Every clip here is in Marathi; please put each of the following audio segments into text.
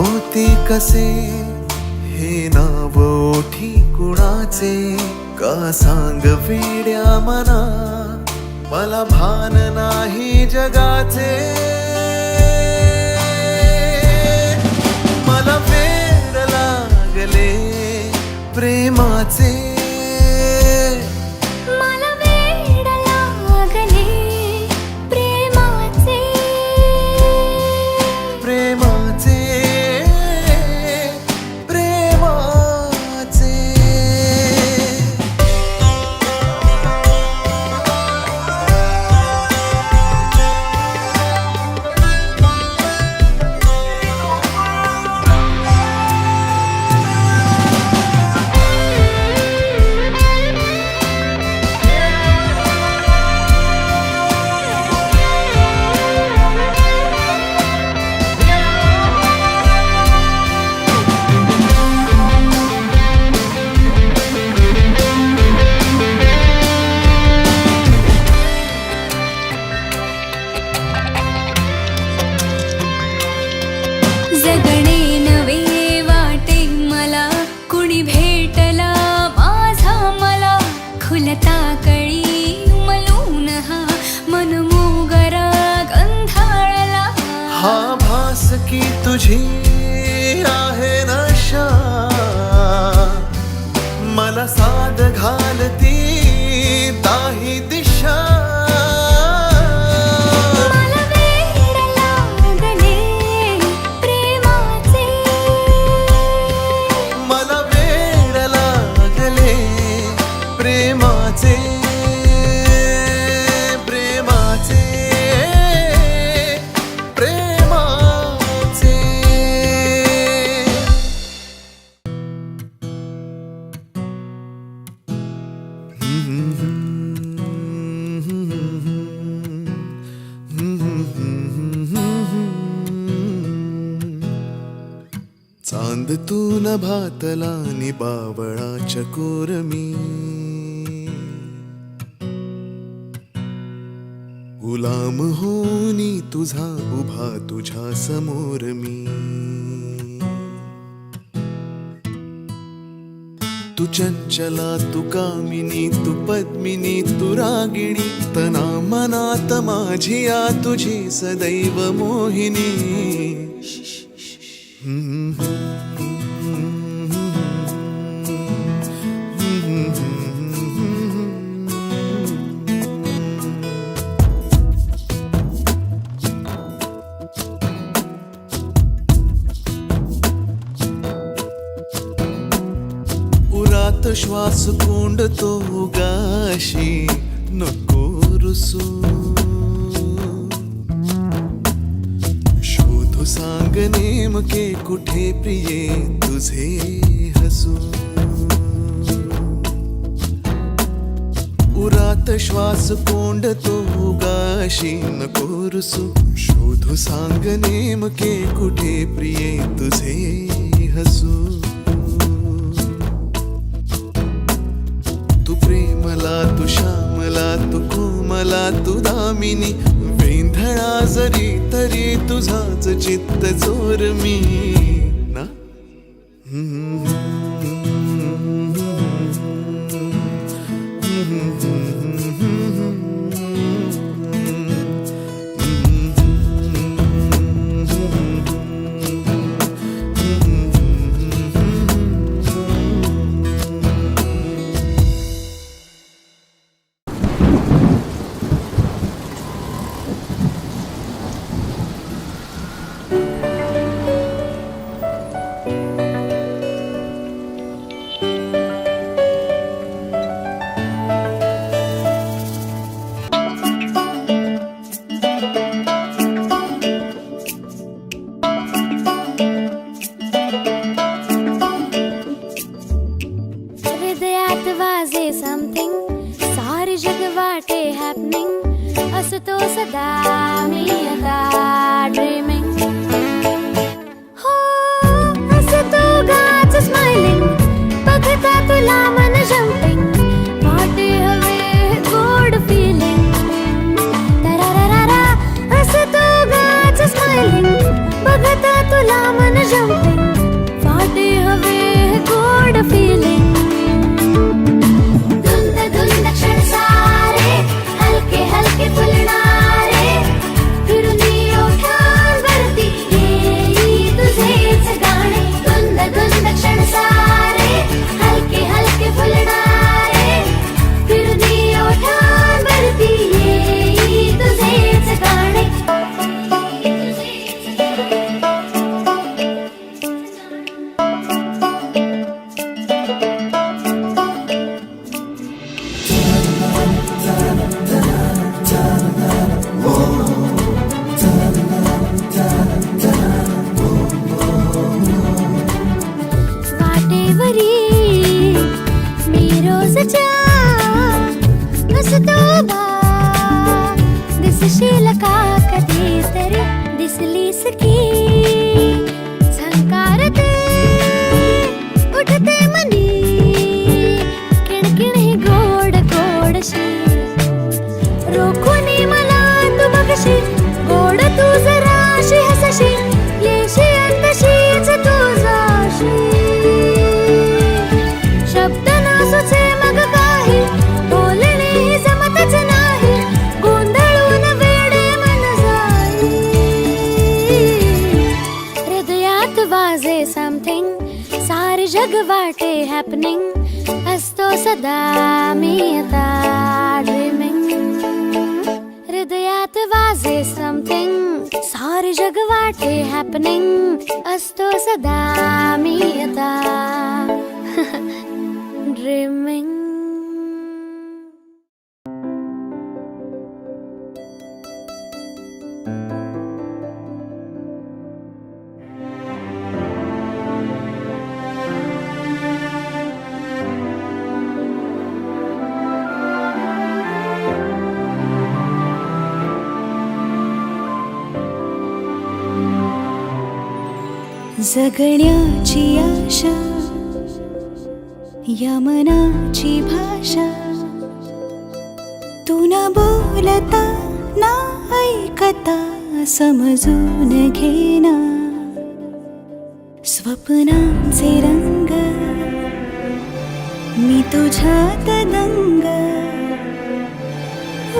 होती कसे हे नाव ओठी कुणाचे, का सांग वेड्या मना मला भान नाही जगाचे. मला वेड लागले प्रेमाचे, मला वेड लागले प्रेमाचे. प्रेमाचे प्रेमाचे. जगणे नवे वाटे मला, कुणी भेटला माझा मला. खुलता कळी मलून हा मन मोगरा गंधाळला. हा भास की तुझी आहे नशा, मला साद घालती ताही दिशा. मला वेड लागले प्रेमाचे. मला वेड लागले प्रेमाचे. प्रेमाचे प्रेमाचे. चांद तू नभातला नि बावळाच्या कोरमी, गुलाम होनी तुझा उभा तुझ्या समोर मी. तू चंचला तू कामिनी तू पद्मिनी तू रागिणी, तना मनात माझी आ तुझी सदैव मोहिनी. उरात श्वास कोंडतो गाशी नको रुसू. शोधू सांग नेमके कुठे प्रिये तुझे हसू. उरात श्वास कोंडतो गाशी नको रुसू. शोधू सांग नेमके कुठे प्रिये तुझे हसू. तू प्रेमला तू श्यामला तू कोमला तू दामिनी, वेंधळा जरी तरी तुझाच चित्त चोर मी ना. असतो सदा मी आता ड्रीमिंग. हो असतो गाच स्माइलिंग, बघता तुला मन जम्पिंग, वाटे हवे गोड फीलिंग. तरारारा असतो गाच स्माइलिंग, बघता तुला मन जम्पिंग. हसतो उभा दिसशील का कधीतरी, दिसलीस की झंकारते उठते मनी, किणकिण ही गोड गोडशी, रोखुनी मला तू बघशी, गोड तू जराशी हसशी, येशी अंतशीच तू जाशी. शब्द नसुचे मग काही, बोलणेही जमतच नाही, गोंधळून वेडे मन जाई. हृदयात वाजे समथिंग, सारे जग वाटे हॅपनिंग, असतो सदा मी आता ड्रीमिंग. हृदयात वाजे समथिंग, सारे जग वाटे हॅपनिंग, असतो सदा मी आता ड्रीमिंग. जगण्याची आशा, या मनाची भाषा, तू न बोलता ना ऐकता समजून घेना. स्वप्नांचे रंग मी तुझ्यात दंग,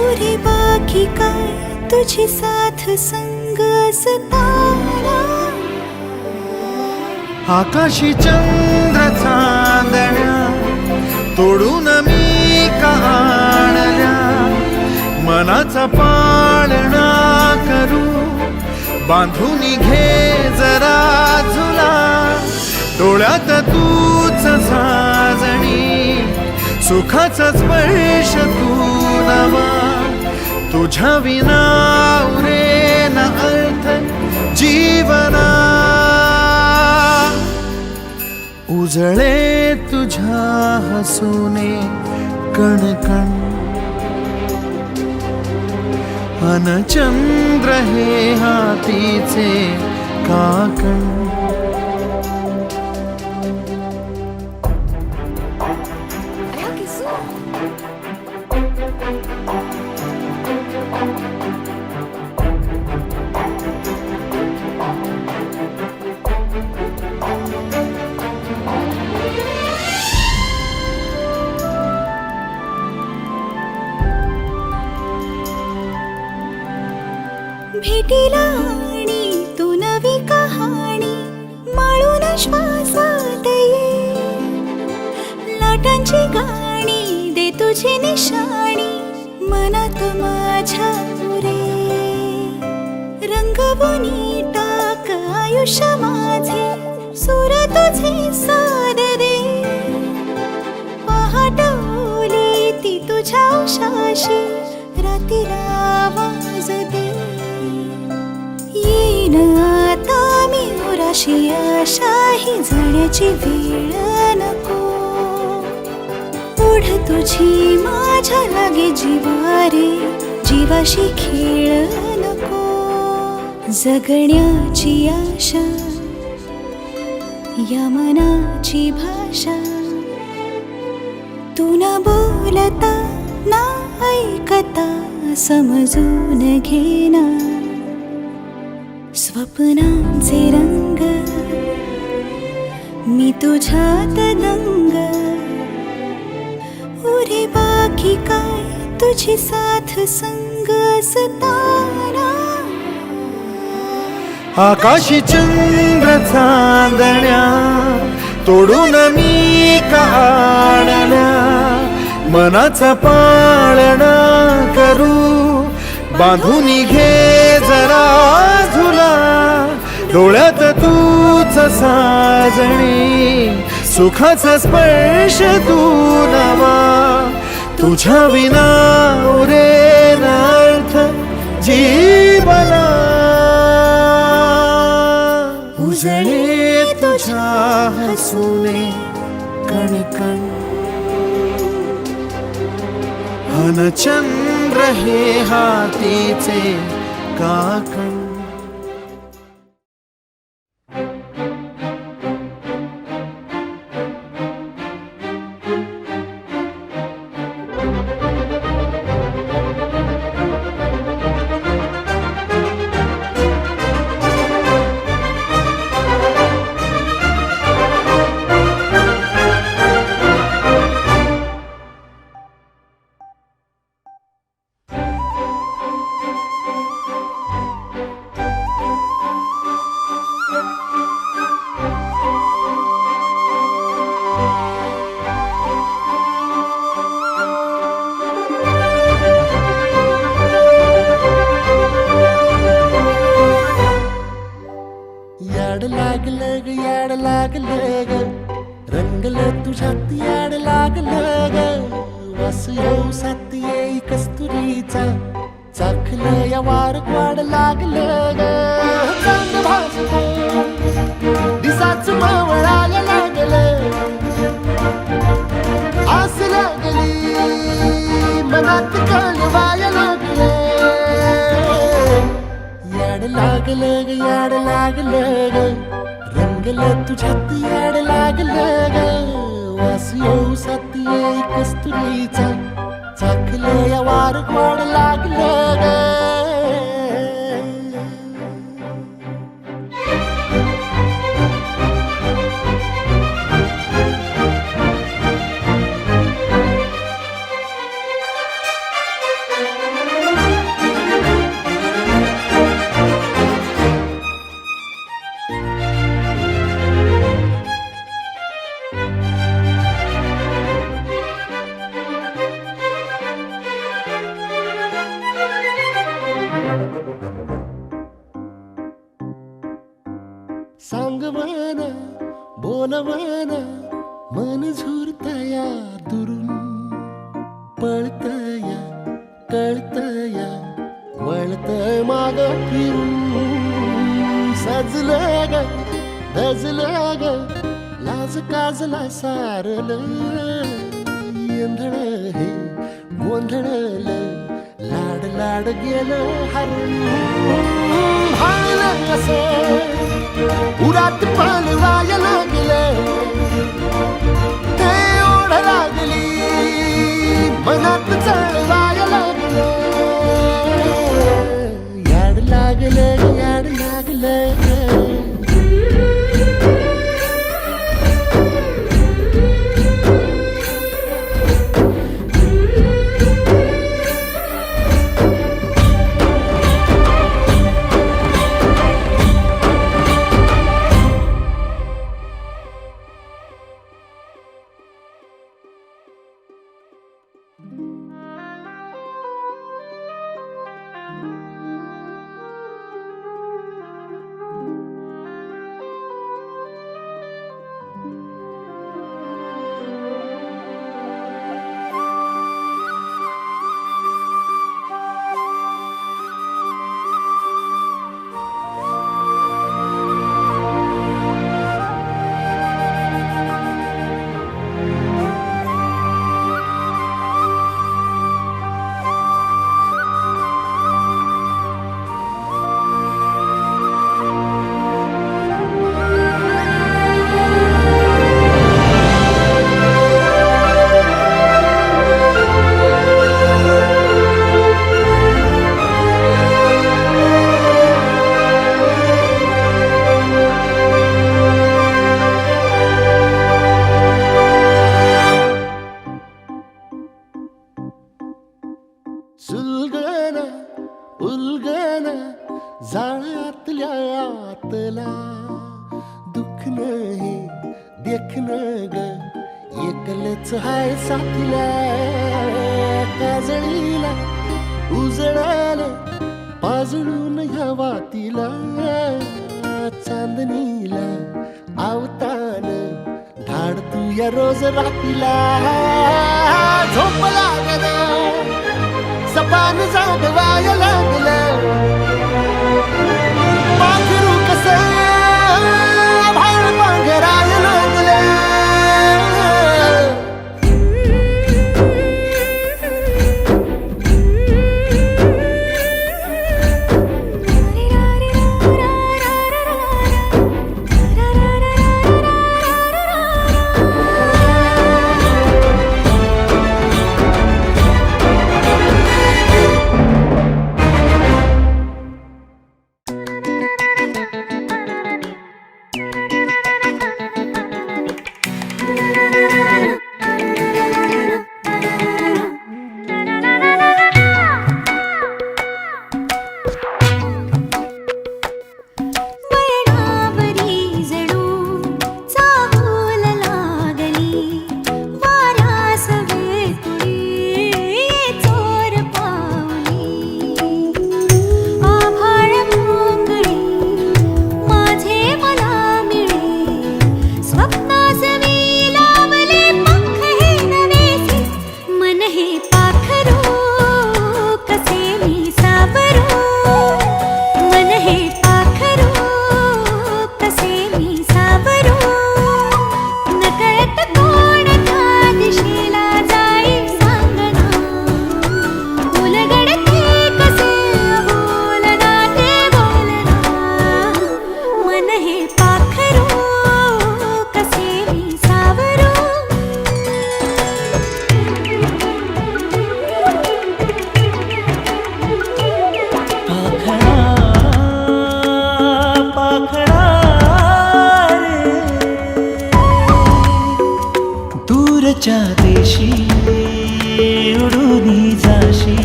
उरे बाकी काय तुझी साथ संग असताना. आकाशी चंद्र चांदण्या तोडून मी का आणल्या, मनाचा पाळणा करू बांधून घे जरा झुला. डोळ्यात तूच साजणी, सुखाचा स्पर्श तू नवा, तुझ्या विना उरे ना अर्थ जीवना. उजळे तुझ्या हसूने कणकण, अन चंद्र हे हातीचे काकण. भेटीला आणि तू नवी कहाणी, माळून श्वासात ये लाटांची गाणी, दे तुझी निशाणी मनात माझ्या रे. रंगवून टाक आयुष्य माझे, सूर तुझे सार दे. पहाट ओली ती तुझ्या उशाशी, रातीला आवाज दे. येईन आता मी उराशी आशा, ही जाण्याची वेळ नको. ओढ तुझी माझ्या लागे जीवारे, जीवाशी खेळ नको. जगण्याची आशा, या मनाची भाषा, तू न बोलता ना ऐकता समजून घेना. स्वप्नांचे रंग मी तुझ्यात दंग, उरे बाकी काय तुझी साथ संग असताना. आकाशी चंद्र चांदण्या तोडून मी का आणल्या, मनाचा पाळणा करू बांधून घे जरा झुला. डोळ्यात तूच साजणी, सुखाचा स्पर्श तू नवा. तुझ्या विना उरे ना अर्थ जीवना. उजळे तुझ्या हसूने कणकण, भानचंद्र हे हातीचे काकण. याड लागलं ग, याड लागलं ग, रंगलं तुझ्यात याड लागलं ग. वास येऊ साथ येई कस्तुरीचा, चाखलं या वार वाड लागलं ग. चांद भाजलं दिसाच मावळायला लागलं, आस लागली मनात कळवायला लागलं. याड लागलं ग, याड लागलं ग, रंगलं तुझ्यात याड लागलं ग. वास येऊ साथ येई कस्तुरीचा, चाखलं या वार वाड लागलं ग. सांगवान बोलवान मन झुरतया दुरून, पळतया कळतया वळतय माग फिरून. सजलं ग दजलं ग, लाज काजला सारलं, येंधळ हे गोंधळलं, लाड लाड गेलं हरून. हाणलं असं उरात पालवायला लागलं, ते ओढ लागली मनात चळवायला लागलं. याड लागलं, याड लागलं. सुलगन उलगन जाळ्यातल्या आतला, दुःख नाही देखन ग, एकलच हाय साथीला. काजळीला उजळाल पाजळून ह्या वातीला, चांदणीला आवतान धाड तू या रोज रातीला. झोप लागलं सपान जागवायला लागलं, पाखरू कसं भाळ पांघरायला लागलं. दूरच्या देशी उडून जाशी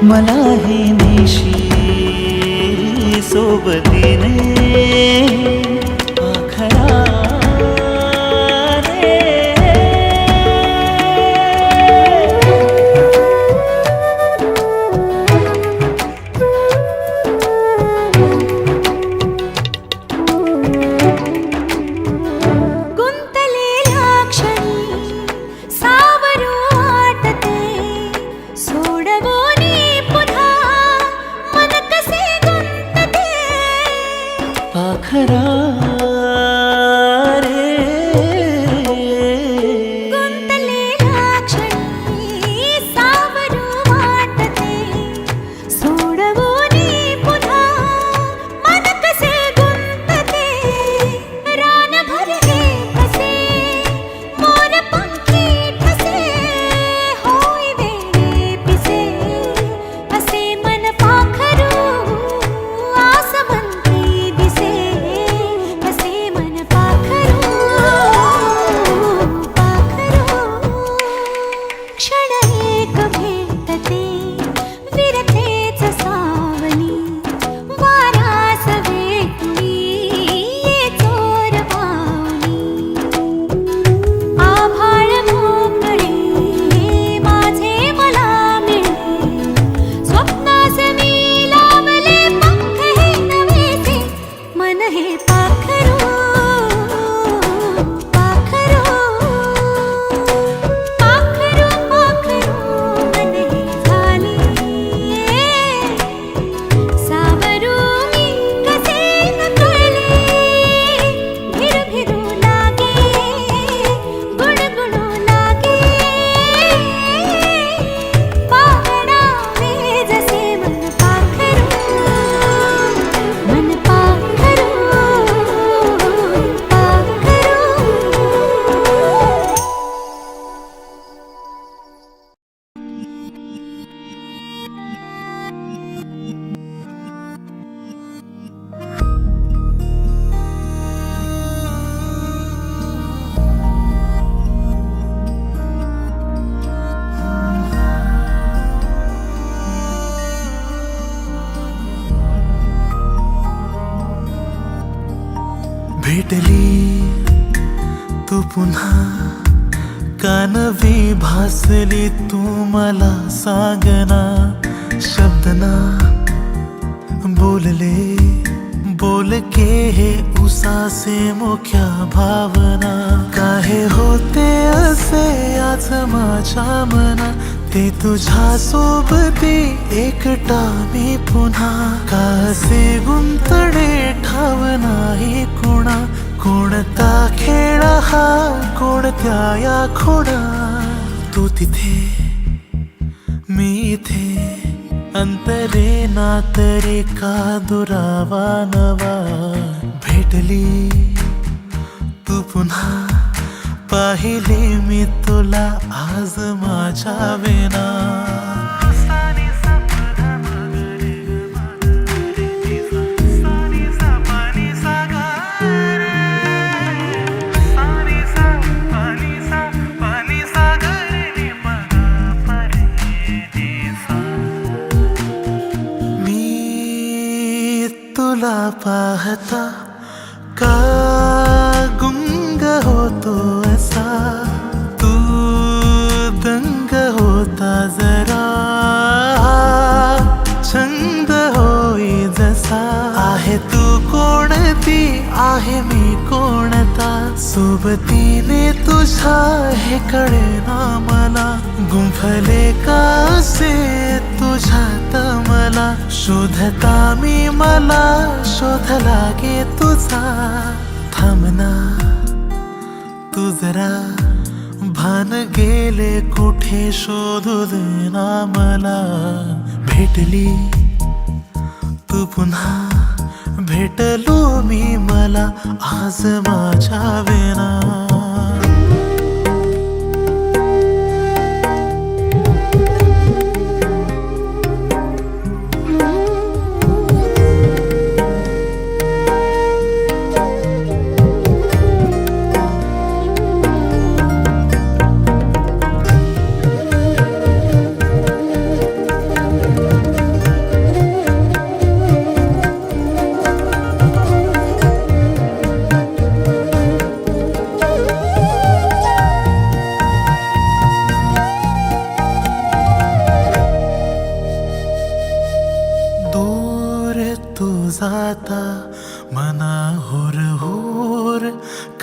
मला हे नेशी सोबतीने आखरा भेटली तू पुन्हा कानवी भासली तू मला सांगना शब्दना बोलले बोल के हे उसासे मोक्या भावना काहे होते असे आज माझ्या मना ते तुझ्या सोबती एकटा मी पुन्हा का असे गुंतणे ठाव नाही कोणा कोणता खेळ हा कोणत्या या खोडा तू तिथे मी इथे अंतरे नातरे का दुरावा नवा भेटली तू पुन्हा पाहिले मी तुला आज माझ्या वेना तुला पाहता का गुंग होतो असा तू दंग होता जरा छंद होई जसा आहे तू कोणती आहे मी कोणता सोबतीने तुझ्या हे कळेना मला गुंफले का असे तुझ्यात मला शोधता मी मला शोध लागे तुझा थांबना तू जरा भान गेले कुठे शोधू देना मला भेटली तू पुन्हा भेटलो मी मला आज माझ्या वेना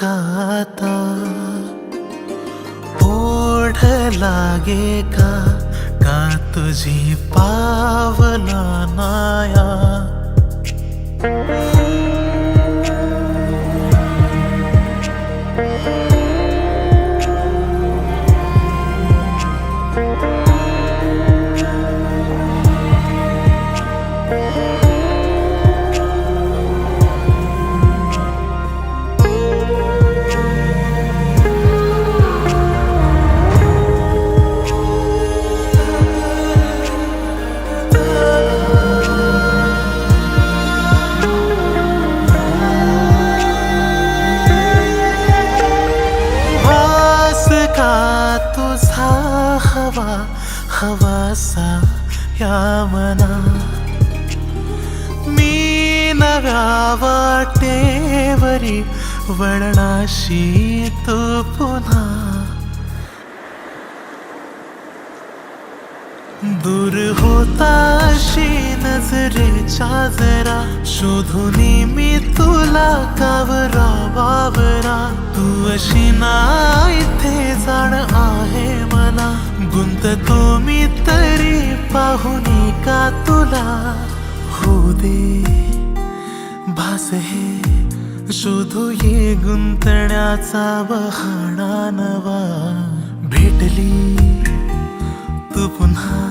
का आता ओढ लागे का तुझी पावला नाया तुझा हवा हवासा या मना मी नव्या वाटेवरी वळणाशी तू पुन्हा दूर होताशी नजरेच्या जरा शोधूनी मी तुला कावरा बावरा तू अशी ना इथे जाण आहे मला गुंततो मी तरी पाहुनी का तुला होऊ दे भास हे शोधू ये गुंतण्याचा बहाणा नवा भेटली तू पुन्हा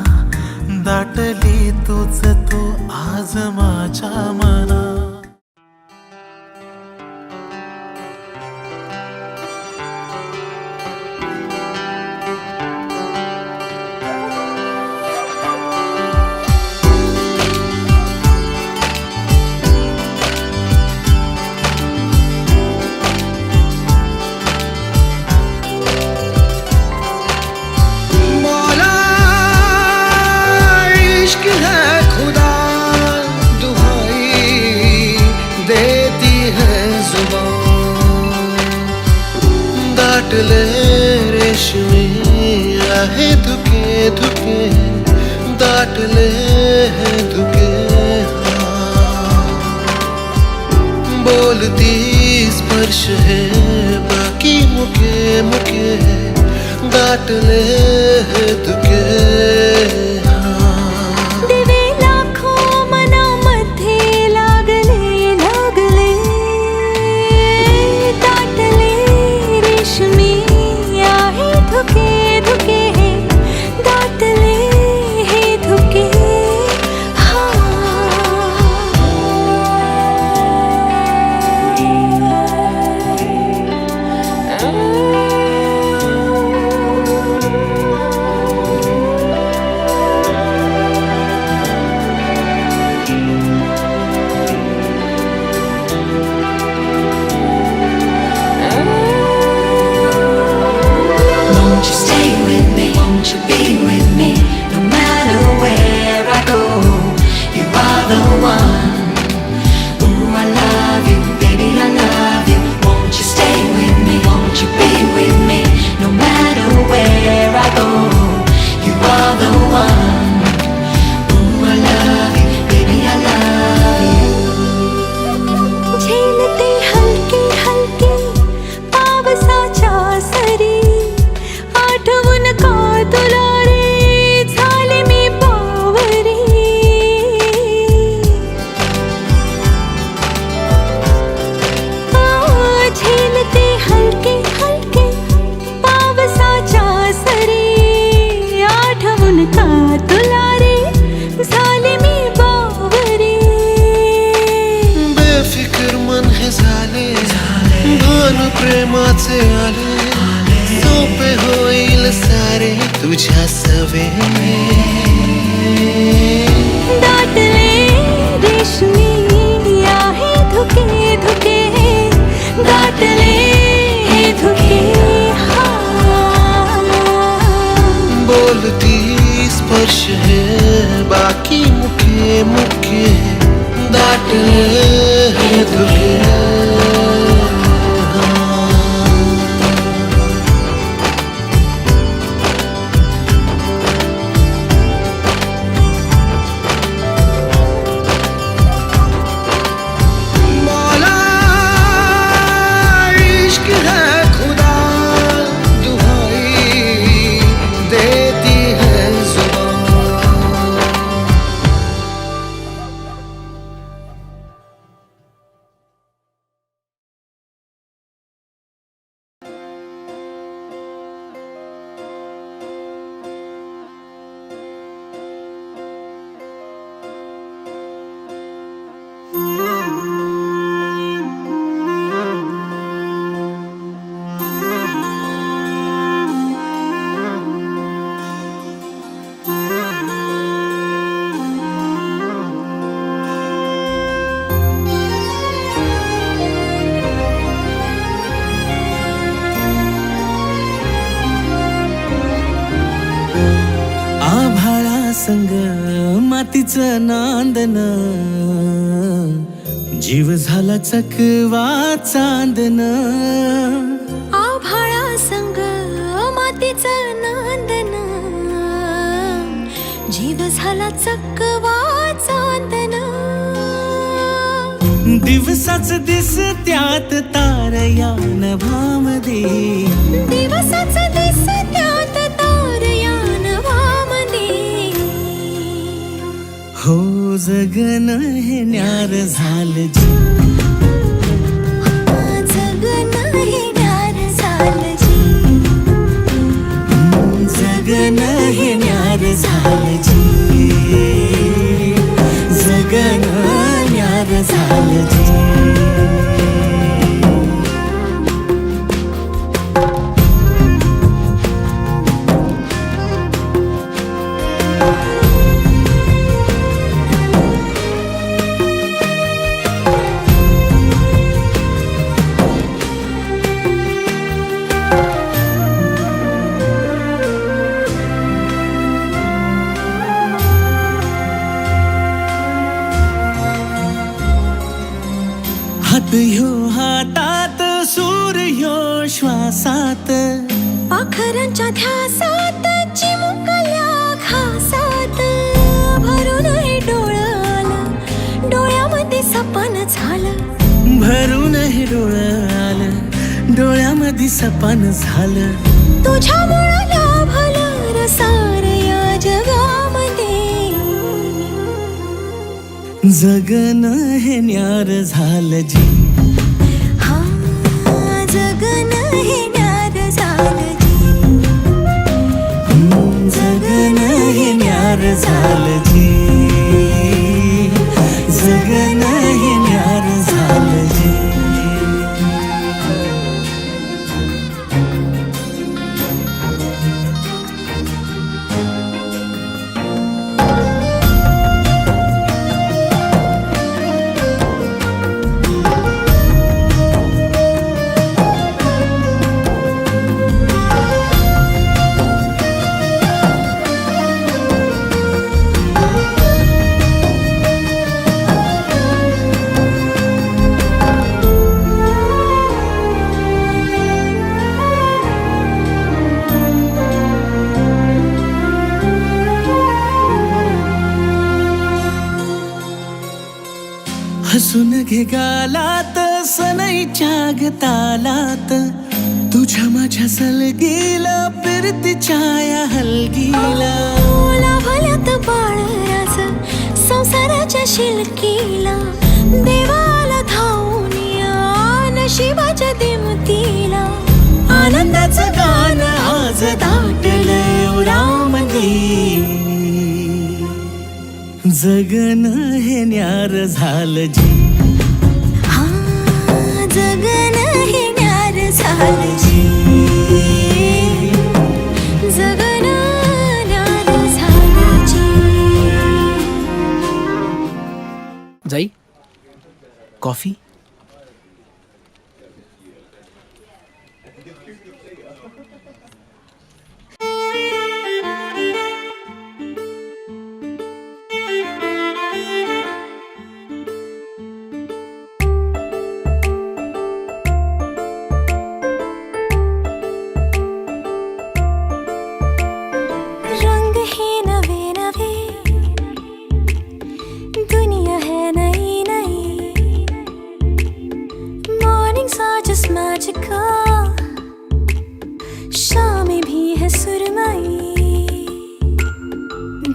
दाटली तूच तो आज माझ्या मना दाटले रेशमी आहे धुके धुके दाटले है धुके बोलती स्पर्श है बाकी मुके मुके दाटले है धुके प्रेमाचे आले सोपे होईल सारे तुझ्या सवे दाटले रेशमी आहे धुके धुके दाटले हे धुके बोलती स्पर्श है बाकी मुखे मुखे दाटले हे धुके संग मातीचं नांदन, जीव झाला चकवा चांदन. आभाळा संग मातीचं नांदन, जीव झाला चकवा चांदन. दिवसाच दिसत्यात तारया नभामध्ये, दिवसाच दिसत्यात तारया नभामध्ये. हो जगन हे न्यार झालं जी, जगन हे न्यार झालं जी. जगन हे न्यार झालं जी, जगन न्यार झालं जी. हात ह्यो हातात, सूर ह्यो श्वासात, पाखरांच्या ध्यासात, चिमुकल्या घासात. भरून हे डोळं आलं, डोळ्यामध्ये सपन झालं. भरून हे डोळं आलं, डोळ्यामध्ये सपान झालं. तुझ्यामुळं लाभलं रसार या जगामध्ये. जगन हे न्यार झालं जी, हा जगन हे न्यार झालं जी. जगन हे न्यार झालं जी, जगन हे न्यार झालं जी. हसून घे गालात, सनईच्या गतालात, तुझ्या माझ्या सलगीला, फिरतीच्या या हलगीला. लाभल्यात बाळराज संसाराच्या शिलकीला. देवाला धावून या नशिबाच्या दिमतीला. आनंदाचं गाणं आज दाटलंय उरामध्ये. जगन हे न्यार झालं जी, हा जगन हे न्यार झालं जी. जगन न्यार झालं जी. जाई कॉफी. रंग है नवे नवे, दुनिया है नई नई. Mornings are just magical, शामें भी है सुरमई.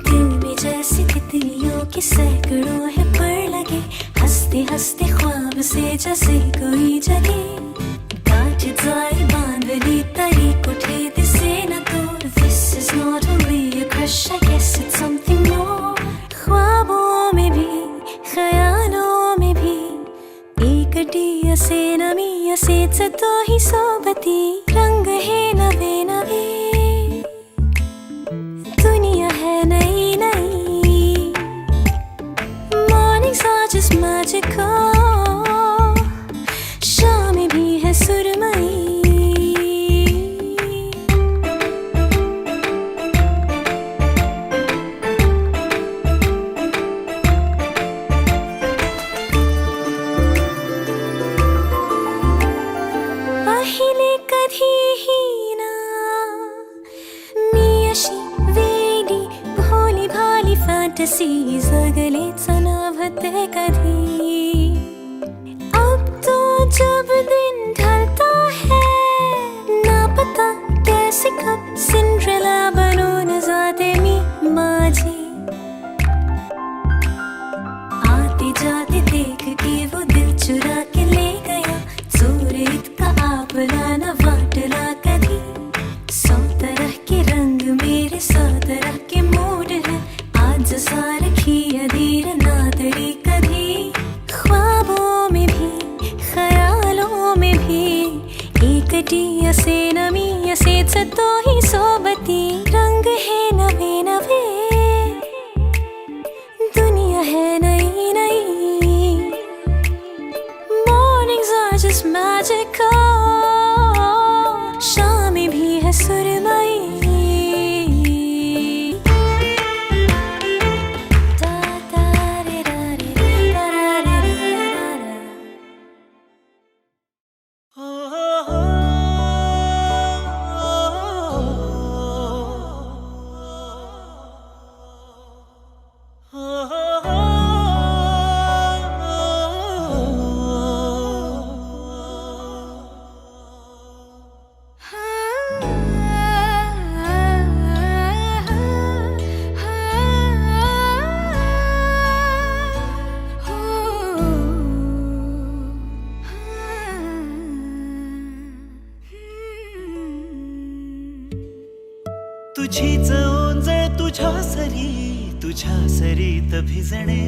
दिल में जैसे तितलियों के सैकड़ों है पर लगे. हंसते हंसते ख्वाब से जैसे कोई जगे. गाठ जाए बांधली तरी कुठे दिसे न तो. This is not only a crush, I guess it's something more. ख्वाबों में भी ख्यालों में भी एकटी असे नमी असेच तोही सोबती. रंग है नवे नवे, दुनिया है नई नई. Mornings are just magical, शामें भी है सुरमई. पाहिले कधीही ना मी अशी वेडी भोली भाली फॅन्टसी जगलेच नव्हते कधी अब तो जब दिन ढलता है ना पता कैसे कब सिंड्रेला बनून जाते मी माझी आते जाते देख के वो दिल चुरा के ले गया चोर इतका आपला न वाटला कधी 100 तरह के रंग मेरे 100 तरह के मूड है आज सारखी अधीर नादरी कधी ख्वाबों में भी ख्यालों में भी एकटी असे न मी असेच तोही सोबती रंग है नवे नवे दुनिया है नई नई मॉर्निंग्स आर जस्ट मैजिकल शामें भी है सुरमई तुझीच ओंजळ तुझ्या सरीत भिजणे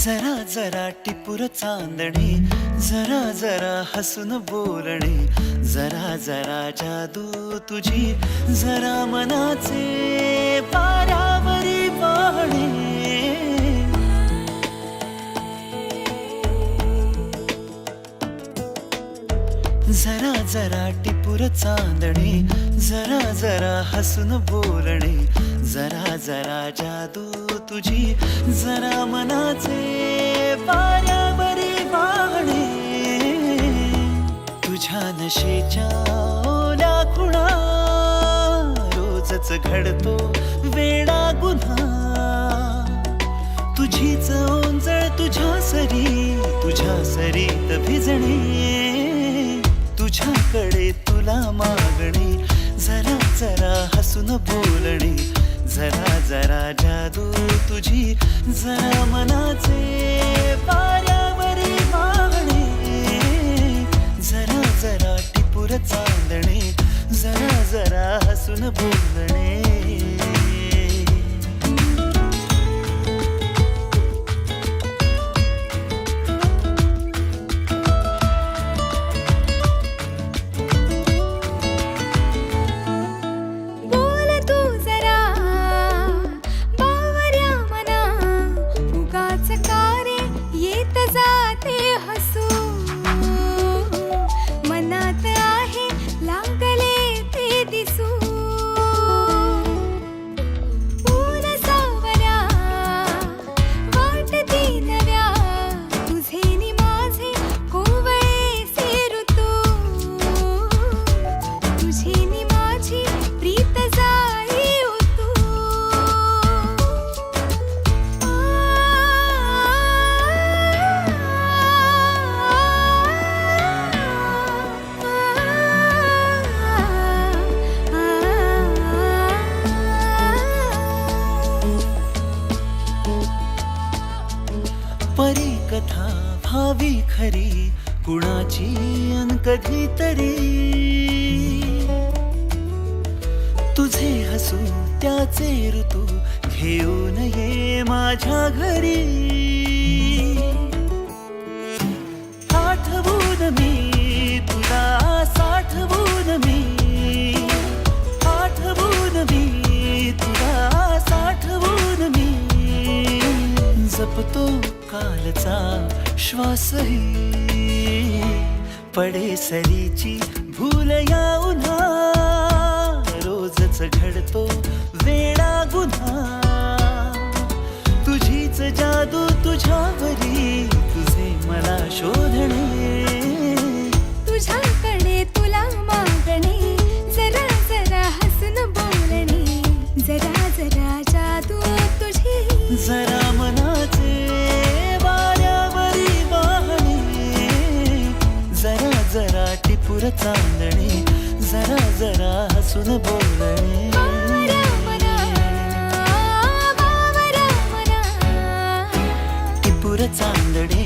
जरा जरा टिपूर चांदणे जरा जरा हसून बोलणे जरा जरा जादू तुझी जरा मनाचे पारावरी वाहणे जरा जरा टिपूर चांदणे जरा जरा हसून बोलणे जरा जरा जादू तुझी जरा मनाचे पारावरी वाहणे तुझ्या नशेच्या ओल्या खुणा रोजच घडतो वेडा गुन्हा तुझीच ओंजळ तुझ्या सरीत भिजणे तुझ्याकडे तुला मागणे जरा जरा हसून बोलणे जरा जरा जादू तुझी जरा मनाचे पारावरी वाहणे जरा जरा टिपूर चांदणे जरा जरा हसून बोलणे परी कथा भावी खरी कुणाची अन कधीतरी तुझे हसू त्याचे ऋतू घेऊन ये माझ्या घरी आठवून मी तुला साठवून मी आठवून मी तुला साठवून मी जपतो कालचा विश्वासही पडे सरीची भूल या उन्हा रोजच घडतो वेडा गुन्हा तुझीच जादू तुझ्यावरी तुझे मला शोधणे तुझ्याकडे तुला मागणे जरा जरा हसून बोलणे जरा जरा जादू तुझी जरा मनाचे वाऱ्यावरी वाहणे जरा जरा टिपूर चांदणे जरा जरा हसून बोलणे टिपूर चांदणे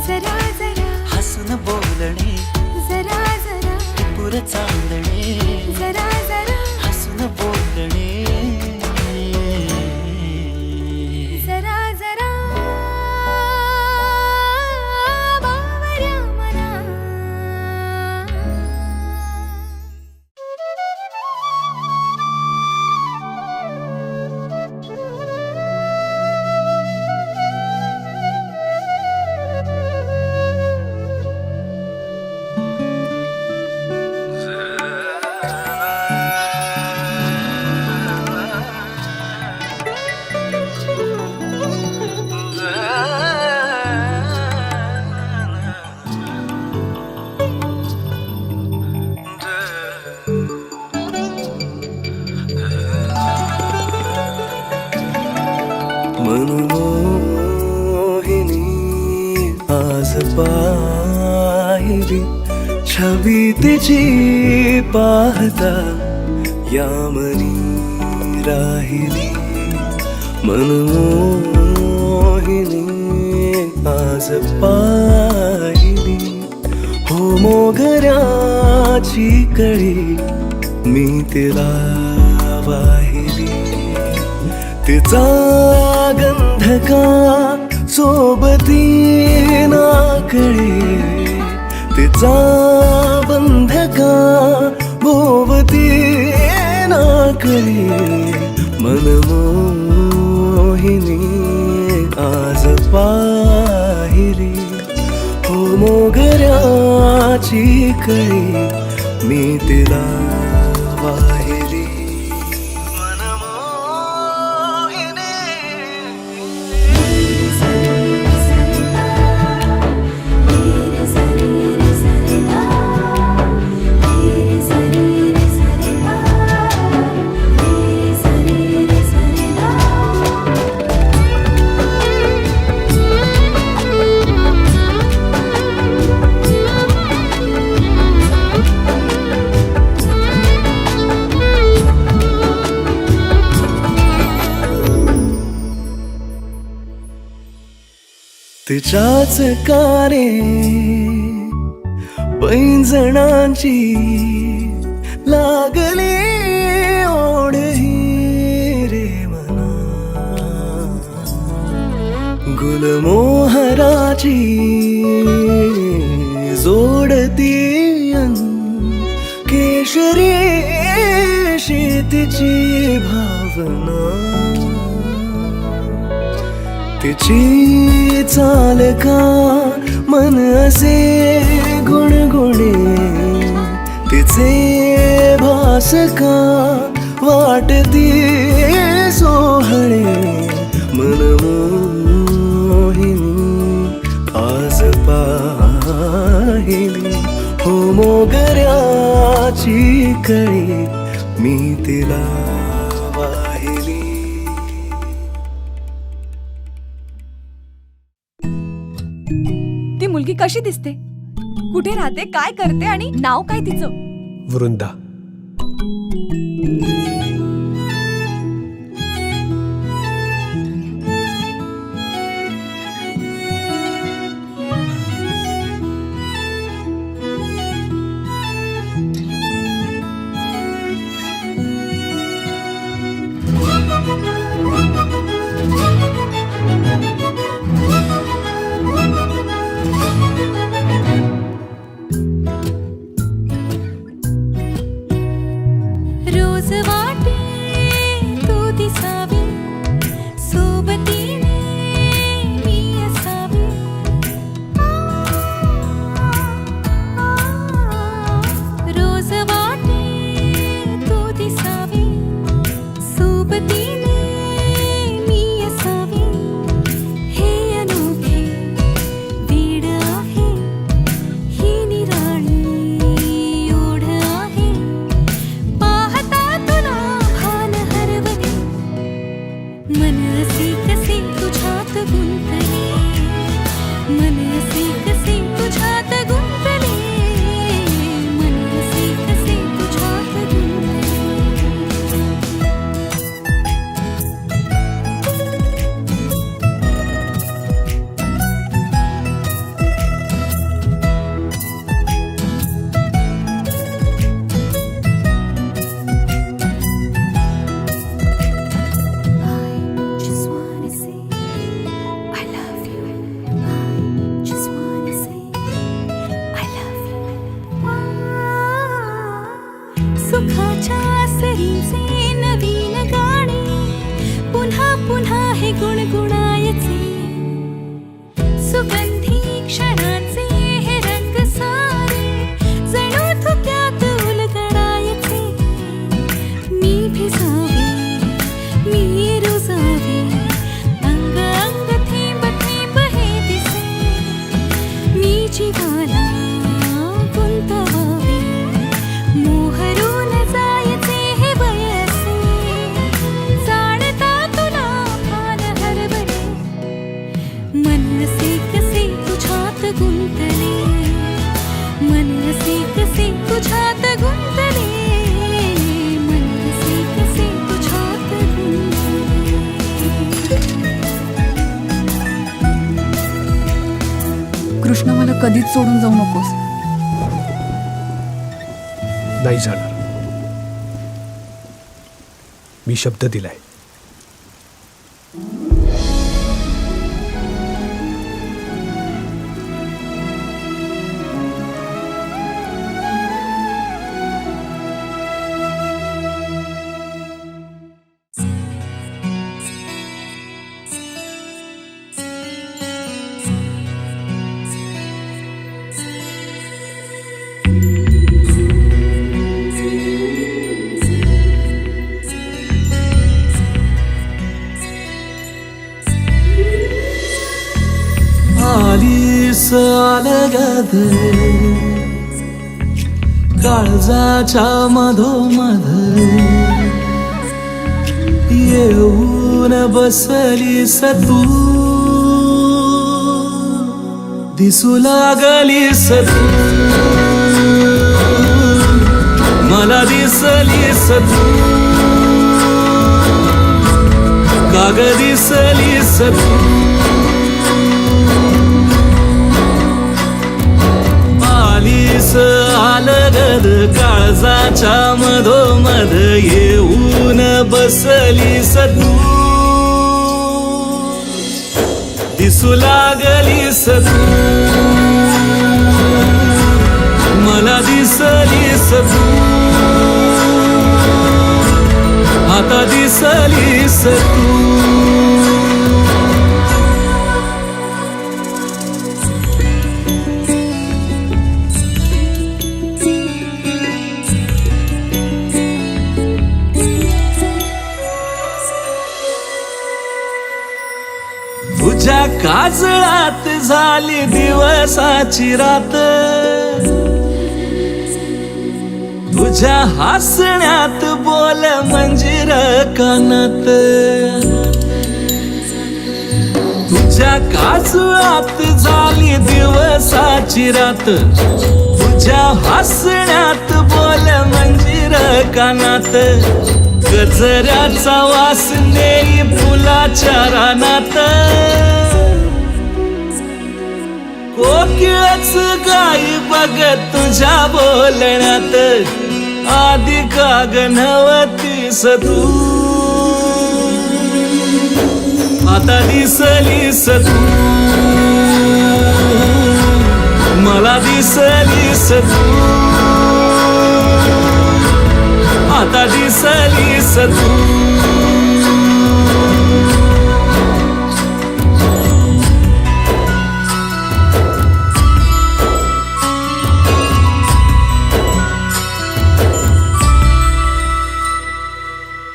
जरा जरा हसून बोलणे जरा जरा टिपूर चांदणे जरा जरा हसून बोलणे जरा जरा बावऱ्या मना मनमोहिनी आज पाहिली छबी तिची पाहता यामनी राहिली मनमोहिनी आज पाहिली हो मोगऱ्याची कळी मी तिला वाहिली तिचा गंध का सोबती नाकळे तिचा बंध का भोवती नाकळे मनमोहिनी आज पाहिली हो मोगऱ्याची कळी मी तिला वाहिली तिच्याच कारे पैंजणांची लागली ओढही रे मना गुलमोहराची जोडती केशरी शेतीची भावना तिची चाल का मन असे गुणगुणे तिचे भास का वाटती सोहळे मनमोहिनी आज पाहिली हो मोगऱ्याची कळी मी तिला वाहिली ती मुलगी कशी दिसते कुठे राहते काय करते आणि नाव काय तिचं वृंदा रो सुखाच्या सरीचे नवीन गाणे पुन्हा पुन्हा हे गुणगुणायचे सुगंधी क्षणाचे हे रंग सारे जणू धुक्यात उलगडायचे मी भिजावे मी रुजावे अंग अंग थेंब थेंब हे दिसे मी जीवाला गुंतवावे मोहरून जायचे हे बयसे जाणता तुला भान हरवले मन असे कसे तुझ्यात गुंतले मन असे कसे तुझ्यात गुंतले मन असे कसे तुझ्यात गुंतले कृष्ण मला कधीच सोडून जाऊ नकोस. नाही जाणार. मी शब्द दिलाय. आलीस अलगद काळजाच्या मधोमध येऊन बसलीस तू दिसू लागलीस तू मला दिसलीस तू काग दिसलीस तू आलीस अलगद काळजाच्या मधोमध येऊन बसलीस तू दिसू लागलीस तू मला दिसलीस तू आता दिसलीस तू तुझ्या काजळात झाली दिवसाची रात तुझ्या हसण्यात बोल मंजिर कानात तुझ्या काजळात झाली दिवसाची रात तुझ्या हसण्यात बोल मंजिर कानात गजऱ्याचा वास नेई फुलाच्या रानात कोकिळच गाई बघत तुझ्या बोलण्यात आधी का गणवतीस तू आता दिसलीस तू मला दिसलीस तू आता दिसलीस तू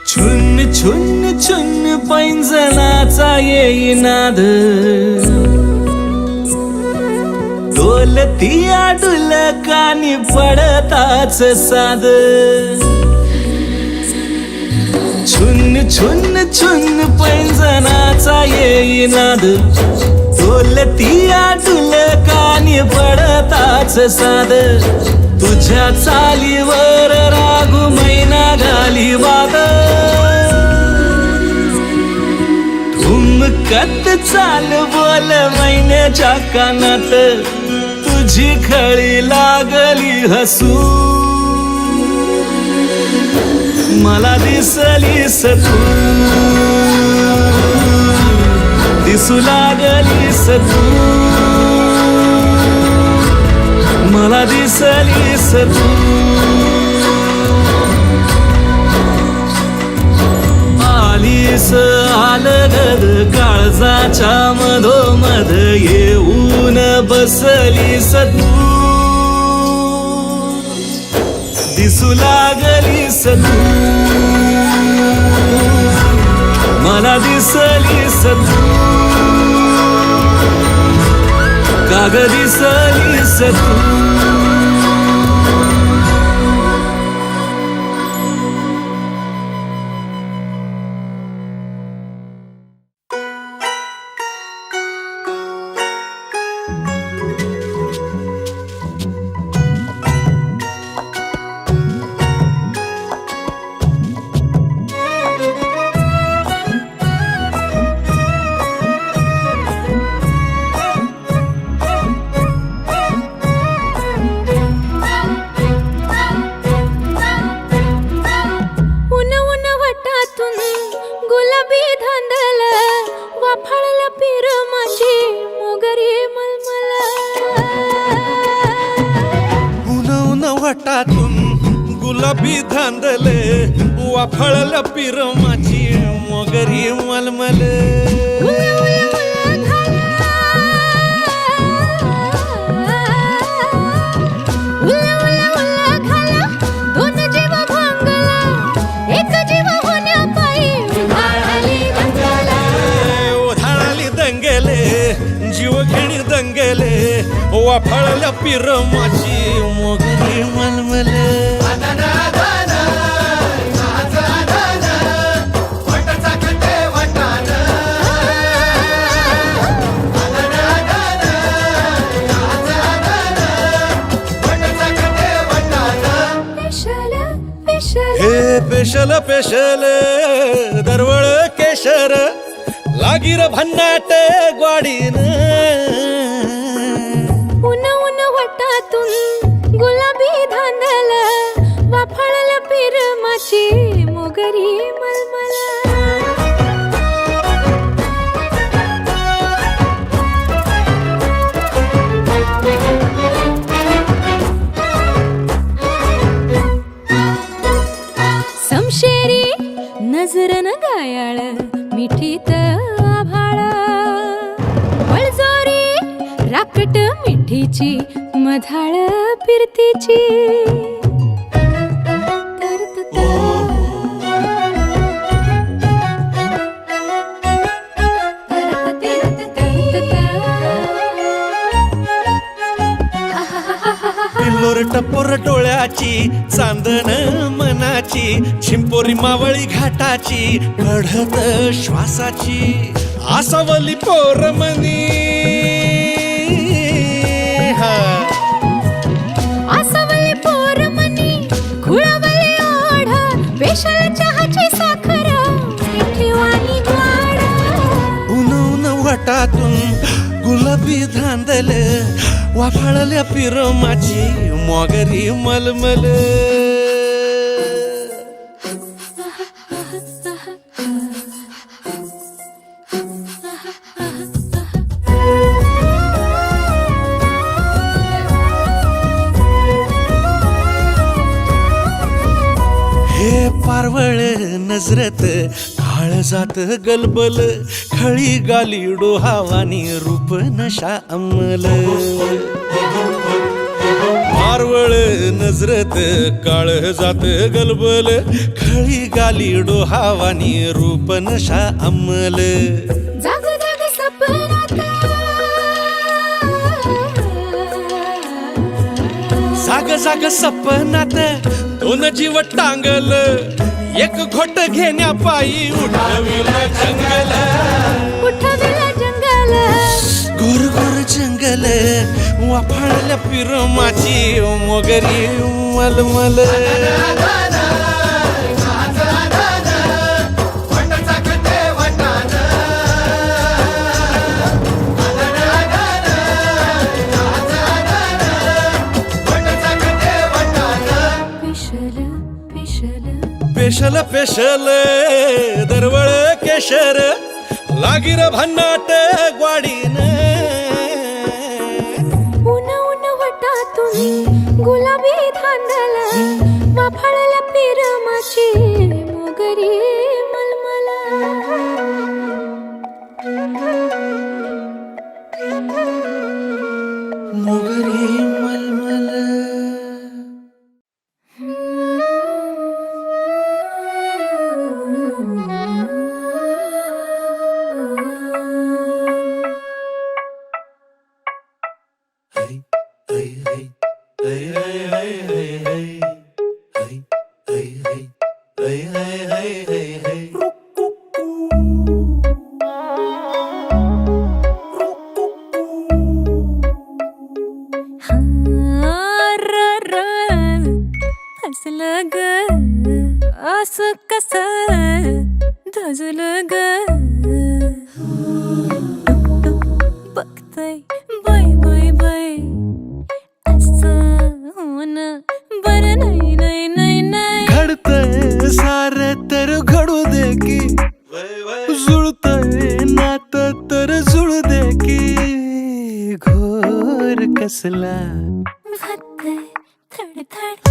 छुन छुन छुन पैंजणाचा येई नाद डोलती आडुल कानी पडताच साद छुन छुन छुन पैंजणाचा येई नाद डोलती आडुल कानी पडताच साद तुझ्या चालीवर रागू मैना घाली वाद ठुमकत चाल बोल मैन्याच्या कानात तुझी खळी लागली हसू मला दिसलीस तू दिसू लागलीस तू मला दिसलीस तू दिस आलगद काळजाच्या मधोमध येऊन बसलीस तू दिसू लागलीस तू मला दिसलीस तू काग दिसलीस तू गुलाबी धांदले वाफळला पिरमाची मोगरी मलमल उधाळाली दंगेले जीव घेणी दंगेले वाफळला पिरमाची मोगरी मलमल पेशल पेशल दरवळ केशर लागीर भन्नाट ग्वाडीन उन उन वटातून गुलाबी धांदल वाफळल पिरमाची मोगरी मलमल समशेरी नजरन गायाळ मिठीत आभाळ वळजोरी राकट मिठीची मधाळ फिरतीची पिल्लोर टपोर डोळ्याची चांदण मनाची छिंपोरी मावळी घाटाची कढत श्वासाची आसावली पोरमनी आसावली पोरमनी खुळवली ओढ पेशल चहाची साखर मिठीवाणी गोड उन उन वटातून गुलाबी धांदल वाफाळल्या पिरमाची मोगरी मलमल हे पारवळ नजरत काळजात गलबल खळी गाली डोहावानी रूप नशा अंमल पारवळ नजरत काळजात गलबल खळी गाली डोहावानी रूप नशा अंमल जाग जाग सपनात जाग जाग सपनात दोन जीव टांगल एक घोट घेण्या पायी उठविला जंगल उठविला जंगल गोर गोर जंगल वाफाळल्या पिरमाची मोगरी मलमल पेशल पेशल दरवळ केशर लागीर भन्नाट ग्वाडीन उन उन वटातून गुलाबी धांदल वाफाळल्या पिरमाची मोगरी मलमल मोगरी मलमल हसलं ग असं कस धजलं ग बघतय बाय बाय बाय असं होणं बरं नाही नाही नाही नाही घडतंय सारे तर घडू दे की जुळतंय नातं तर जुळू दे की घोर कसला वाटतंय थडथड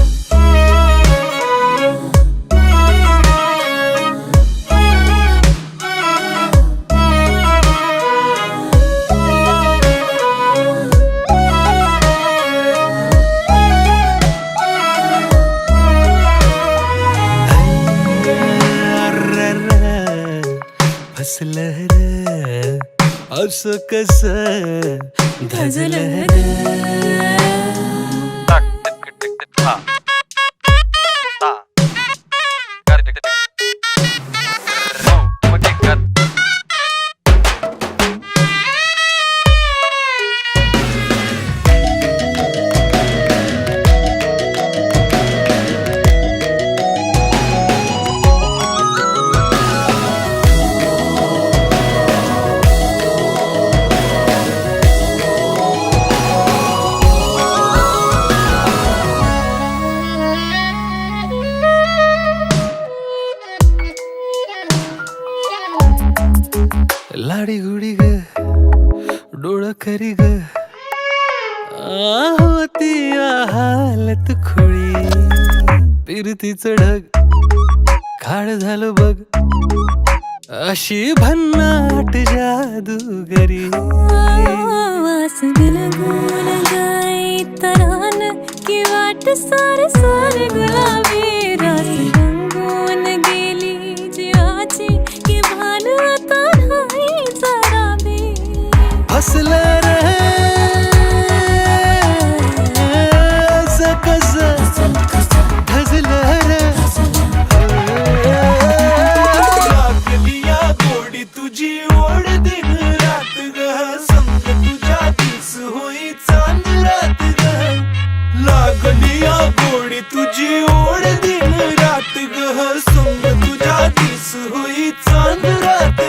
फसलं र असं कसं धजलं ग लाडी गुडी ग डोळ खरी ग होती हालत खोळी फिरतीचं ढग खाड झालं बघ अशी भन्नाट जादूगरी वास गुलगुल गाई तरान की वाट सारे सारे गुलाबी रास रंगून गेली जीवाची की भान आता नाही जरा बी हसलं रे असं कसं धजलं रे लागलिया गोडी तुझी ओढ दिन रात ग संग तुझ्या दिस होई चांद रात ग लागलिया गोडी तुझी ओढ दिन रात ग संग तुझ्या दिस होई चांद रात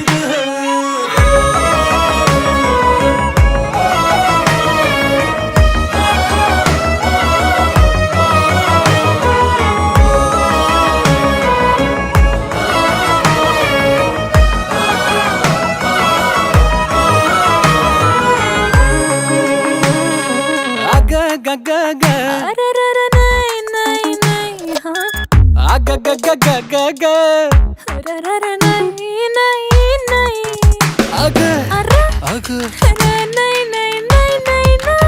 ग ग ग ग अररर नाही नाही नाही हा ग ग ग ग ग ग अररर नाही नाही नाही अग अर अग नाही नाही नाही नाही नाही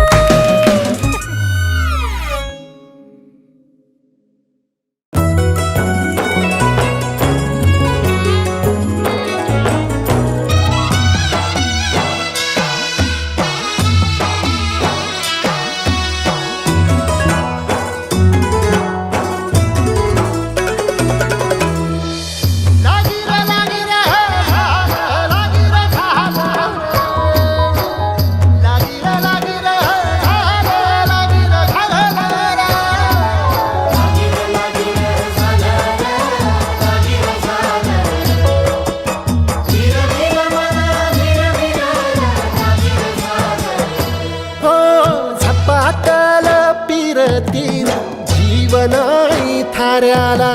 जीवनाई थाऱ्याला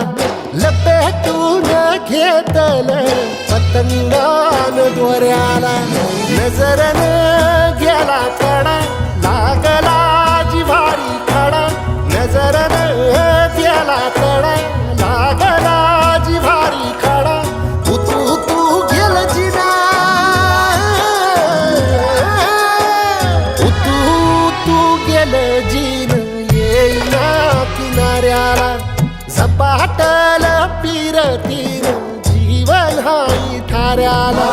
लपेटून घेतल पतंगान दोऱ्याला नजरन गेला कडा लागला जिव्हारी खडा नजरन गेला कडा लागला जिव्हारी खडा तू झपाटल पिरतीन जीवन हाई थाऱ्याला.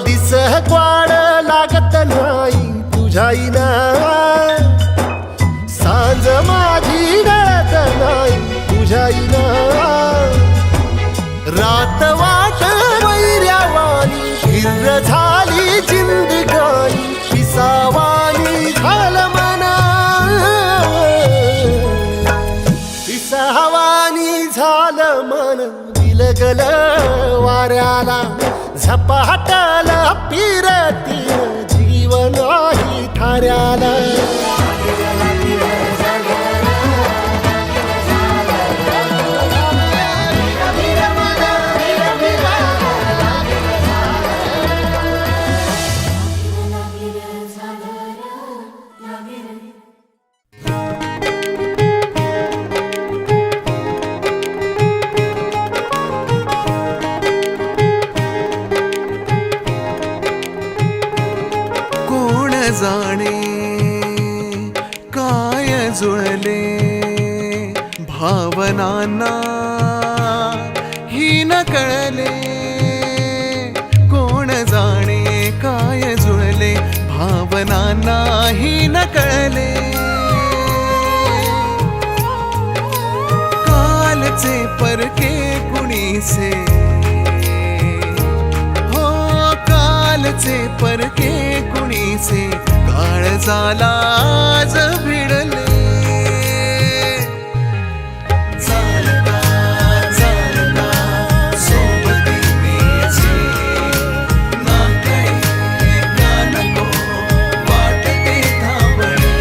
दिस क्वाड लागत नाही तुझ्याईना, सांज माझी गळत नाही तुझ्याईना. रात वाट वैर्यावानी हिर झाली जिंदगानी, पिसावानी झालं मना, पिसावानी झालं मन. विलगल वाऱ्याला झपाटल पिरतीन जीवन ही थाऱ्याला. जाणे काय जुळले भावनांना ही न कळले. कोण जाणे काय जुळले भावनांना ही न कळले. कालचे परके कुणीसे, हो कालचे परके कुणीसे, काळ झाला आज भिडले. चालता चालता सोबती मीचे, ना काही का नको वाटते थांबणे.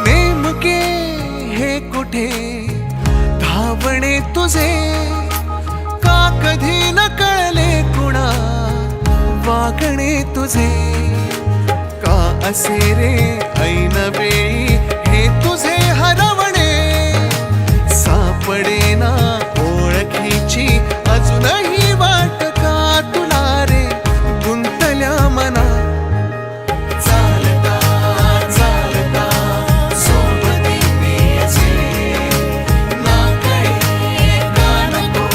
नेमके हे कुठे धावणे तुझे, कधी न कळले कुणा वागणे तुझे. का असे रे ऐन वेळी हे तुझे हरवणे, सापडे ना ओळखीची अजूनही वाट का तुला रे गुंतल्या मना. चालता चालता सोबती मीचे, ना काही का नको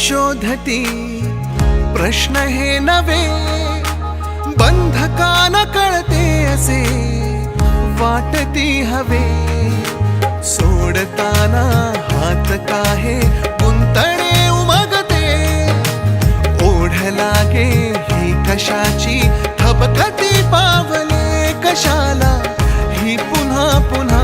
शोधती प्रश्न हे नवे. बंधकान कळते असे वाटती हवे. सोडताना हात काहे गुंतणे उमगते. ओढ लागे ही कशाची थबकती पावले कशाला ही पुन्हा पुन्हा.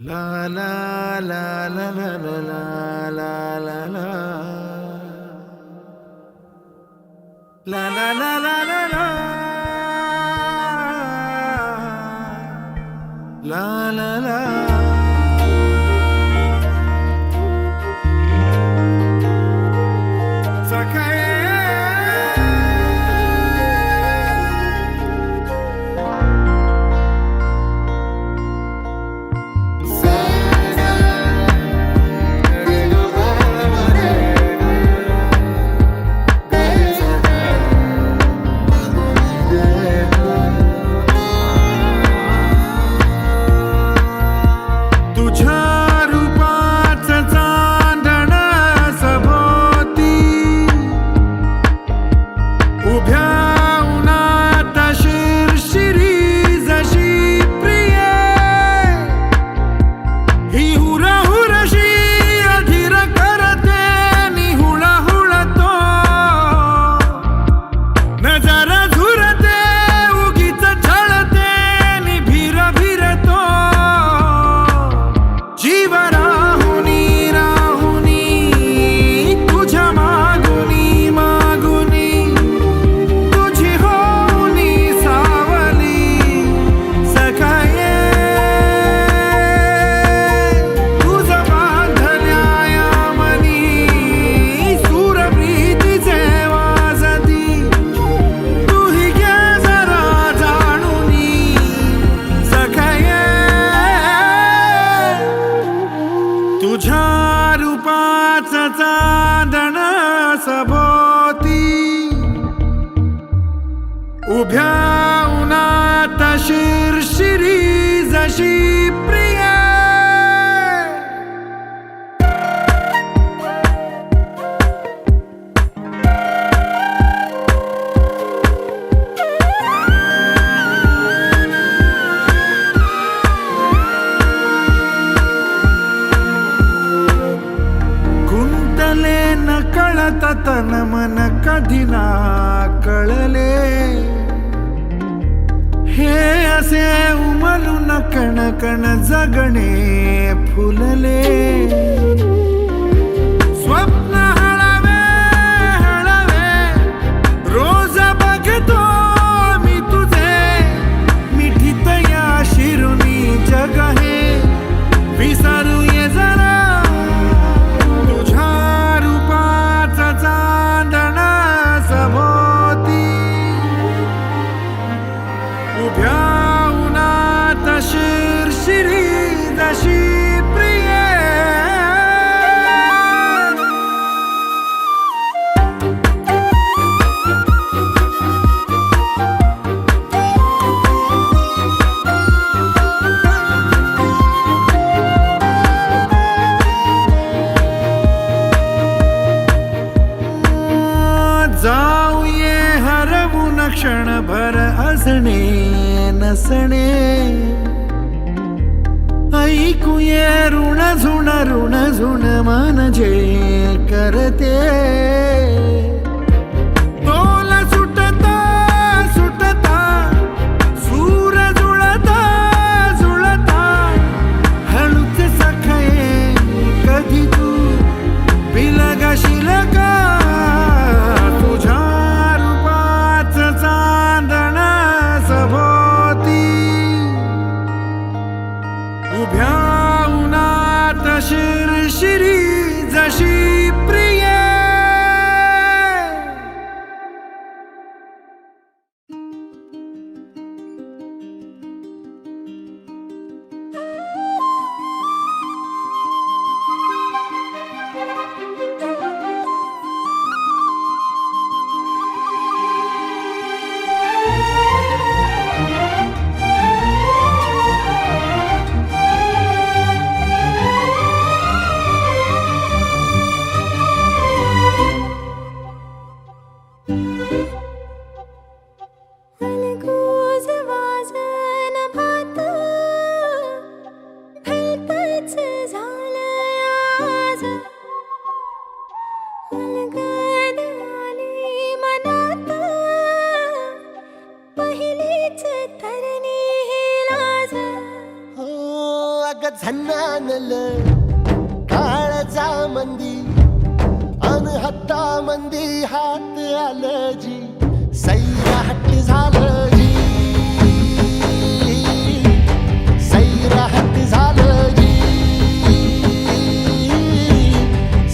La la la la la la la la la la la la la la la la la la. शिरशिरी जशी प्रिया. कुंतले न कळत तन मन कधी ना कळले. हे असे उमलून कण कण जगणे फुलले. स्वप्न हळवे हळवे रोज बघतो मी तुझे. मिठीत या शिरुनी जग हे विसरू ये जरा. तुझ्या रूपाचा चांदणा सभोवती उभ्या उन्हात शिरशिरी जशी प्रिया. जाऊये हरवून क्षणभर असणे नसणे. ऐकूये ऋण झुण मन जे करते. तोल सुटता सुटता सूर जुळता जुळता. हळूच सखये कधी तू बिलगशील का. तुझ्या रूपाचं चांदण सभोवती उभ्या उन्हात शिरशिरी जशी प्रिया. अलगोज वाजन भात भलतंच झालंय आज. अलगद आली मनात पहिलीच तरणी ही लाज. हो अग झन्नानल काळजा मंदी अन हत्ता मंदी हात आलं जी. सैरा हट्ट झालं जी. सैरा हट्ट झालं जी.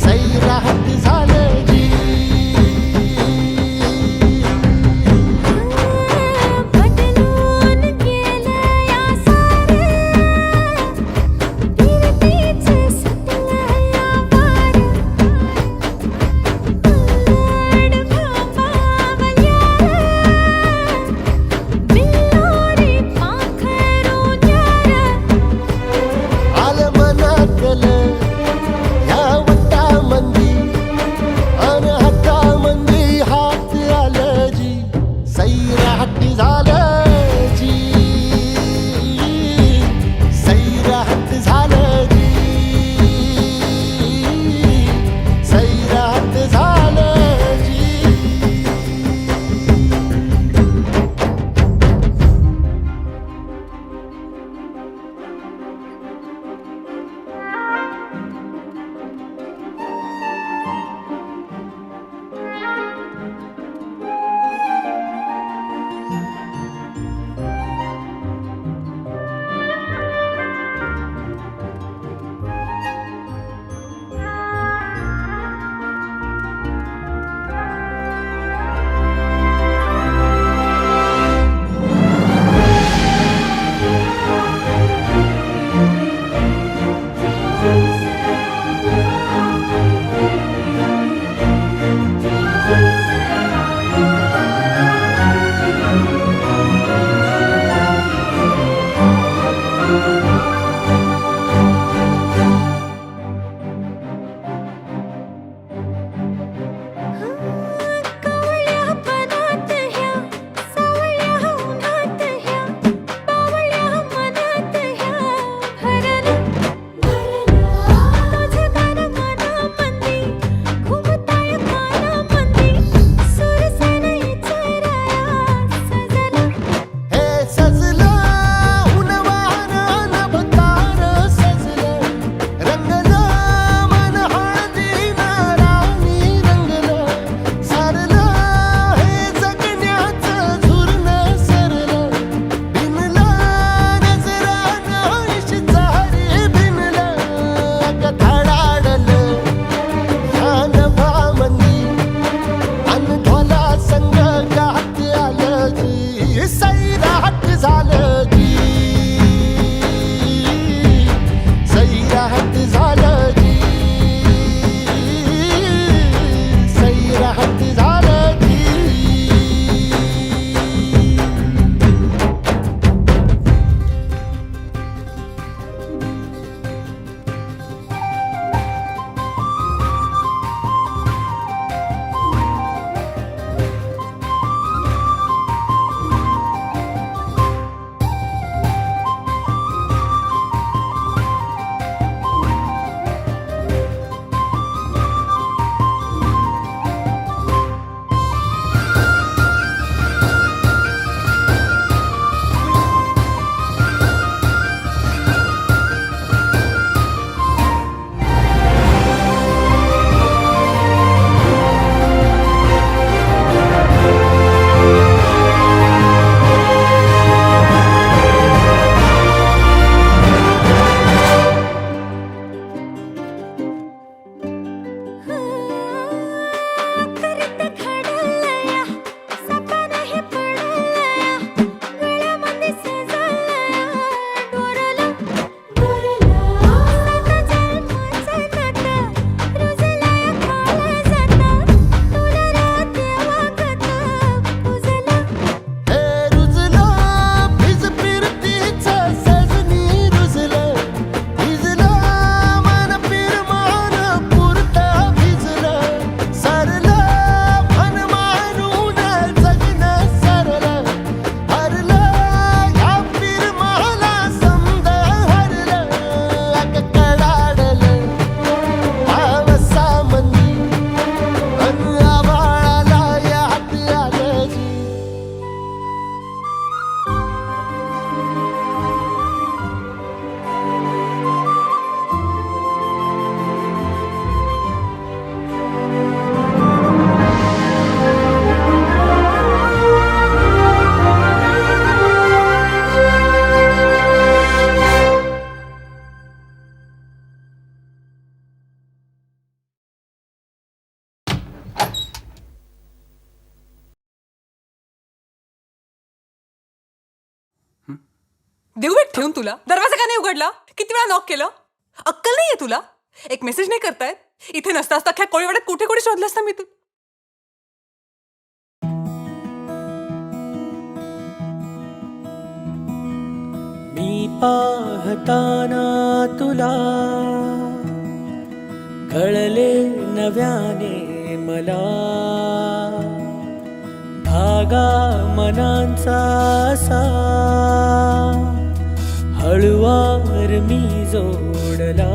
सैरा हट्ट झालं जी. बदलून केलं या सारं फिरतीच सुटलं या वार. उलट भांबावल्या देऊ भेट ठेवून तुला दरवाजा का नाही उघडला? किती वेळा नॉक केलं? अक्कल नाहीये तुला? एक मेसेज नाही करतायत? इथे नसता असता अख्ख्या कोळीवाड्यात कुठे कुठे शोधलं असतं मी तू. मी पाहताना तुला कळले नव्याने मला धागा मनांचा असा हळुवार मी जोडला.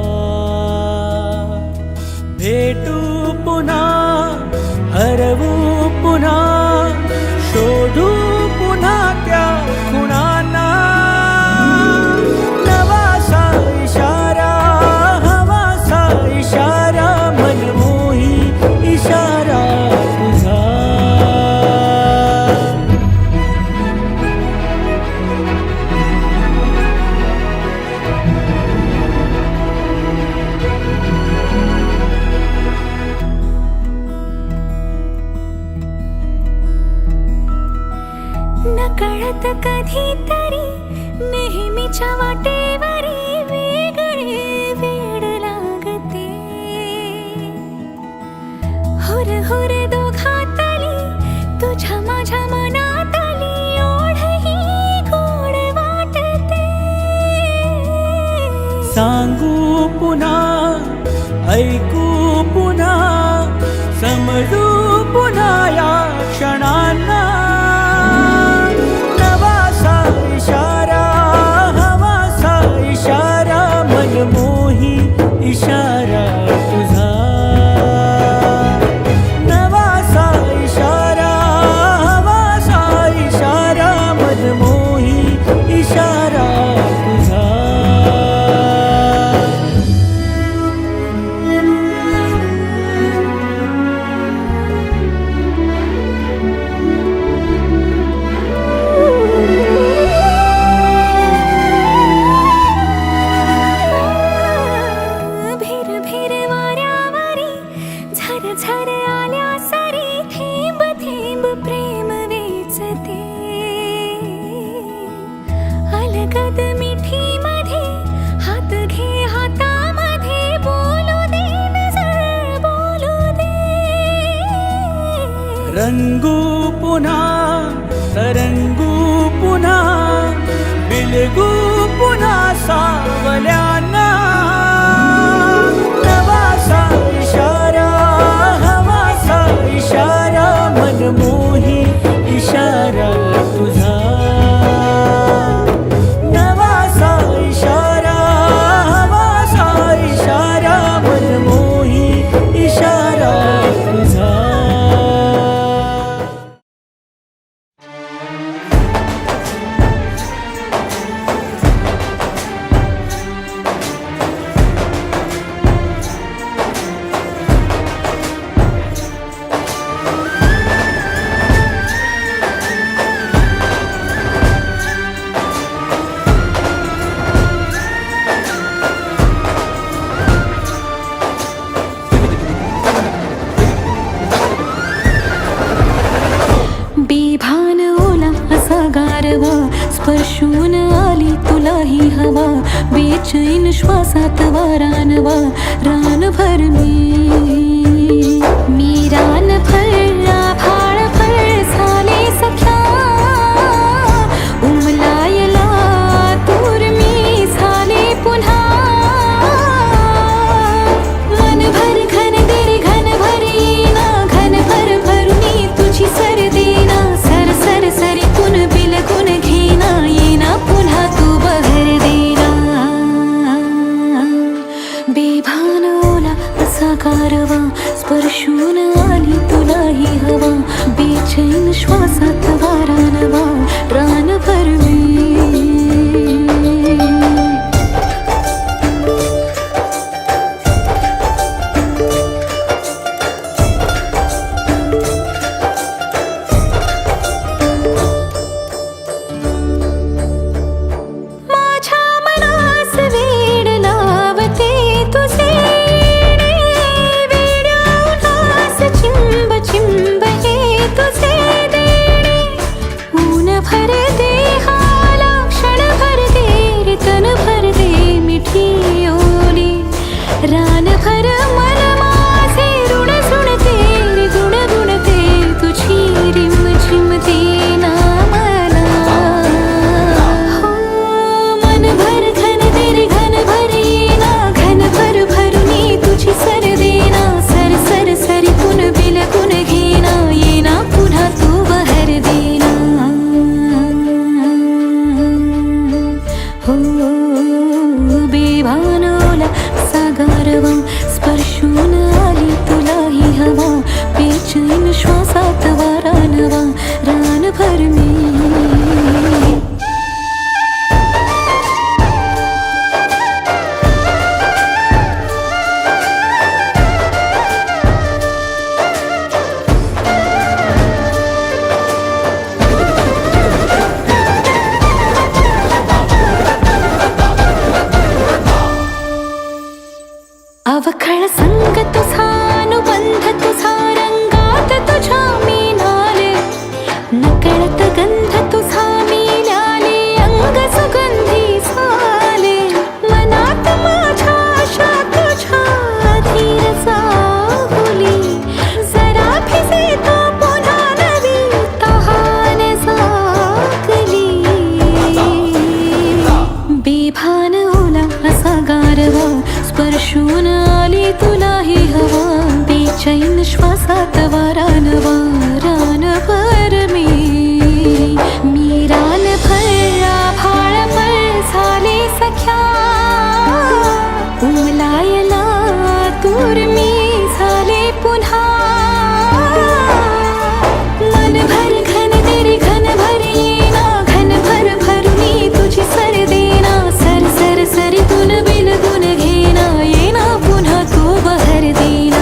भेटू पुन्हा हरवू पुन्हा शोधू पुन्हा त्या खुणांना. नवासा इशारा हवासा इशारा मनमोही इशारा तुझा. नकळत कधीतरी नेहमीच्या वाटेवरी वेगळे वेड लागते. हुर हुर दोघातली तुझ्या माझ्या मनातली ओढही गोड वाटते. सांगू पुन्हा ऐकू पुन्हा समजू पुन्हा या क्षणांना. नवासा इशारा हवासा इशारा मनमोही इशारा तुझा. नवासा इशारा हवासा इशारा मनमोही इशारा तुझा. भिर भिर वाऱ्यावरी झर झर आल्या सरी थेंब थेंब प्रेम वेचते. अलगद मिठी मध्ये हात घे हातामध्ये बोलू दे नजर बोलू दे. रंगू पुन्हा तरंगू पुन्हा बिलगू पुन्हा सावल्यांना. नवासा इशारा हवासा इशारा मनमोही इशारा तुझा. नवासा इशारा हवासा इशारा मनमोही इशारा तुझा. बेभान ओला असा गारवा स्पर्शून आली तुलाही हवा. बेचैन श्वासात वारानवा रानभर मी रानभर आभाळभर झाले सख्या. उमलायला तूर मी झाले पुन्हा. मनभर घन दे घन भर येना घन भर भरुनी तुझी सर देना. सर सर सरीतून बिलगून घेना येना पुन्हा तू बहर देना. बेभान ओला असा गारवा स्पर्शून आली तुलाही हवा. बेचैन श्वासात वारानवा रानभर मी. माझ्या मनास वेड लावते तुझे वेड्या उन्हास चिंब चिंब हे तुझे देणे. बेचैन श्वासात वारानवा रानभर मी अवखळ संग तुझा अनुबंध तुझा रंगात तुझ्या मी नाले नकळत गंध तुझा मिळाले अंग सुगंधी झाले मनात माझ्या आशा तुझ्या धीर चाहुली जरा भिजे तो पुन्हा नवी तहान जागली बेभान ओला असा गारवा स्पर्शून आली तुलाही हवा बेचैन श्वासात वारानवा रानभर मी रानभर आभाळ पळ झाले सख्या उमलायला दूर मी झाले पुन्हा मनभर घन तेरी घनभर येना घनभर भरुनी तुझी सर देना सर सर सरीतून बिलगुन घेना येना पुन्हा तू बहर देना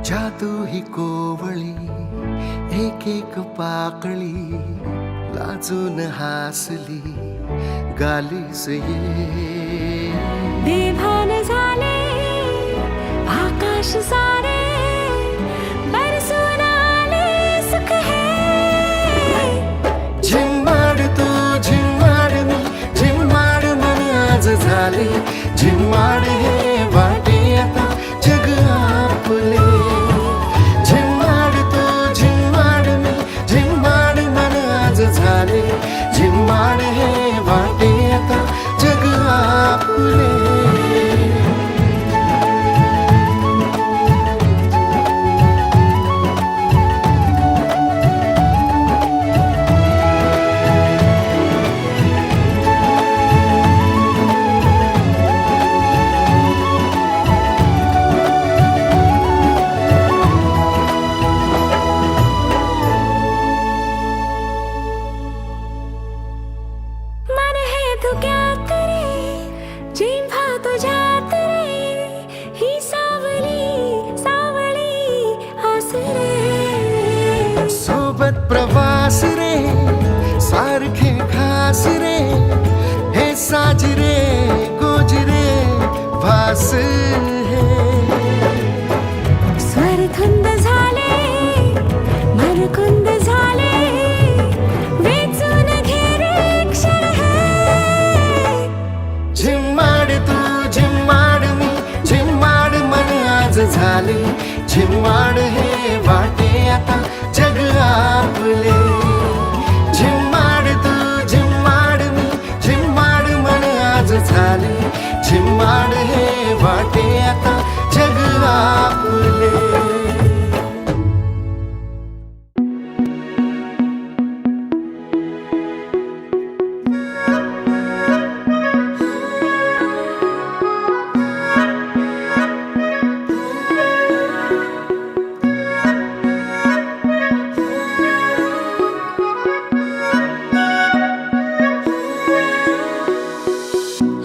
जादू ही कोवळी एक एक पाकळी लाजून हासली गालीस ये बेभान झाले आकाश सारे बरसून आले सुख है झिम्माड तू झिम्माड मी झिम्माड मन आज झाले झिम्माड हे वाटे आता जग आपले झिम्माड तू झिम्माड मी झिम्माड मन आज झाले झिम्माड हे वाटे आता जग आपले मन है धुक्यात रे जिव्हा तुझ्यात रे ही सावली सावली आस रे सोबत प्रवास रे सारखे खास रे हे साजरे गोजरे भास हे स्वर धुंद झाले मरकुंद झाले वेचून घे रे क्षण है झिम्माड तू झिम्माड मी झिम्माड मन आज झाले झिम्माड हे वाटे आता जग आपले झिम्माड तू झिम्माड मी झिम्माड मन आज झाले झिम्माड हे वाटे आता जग आपले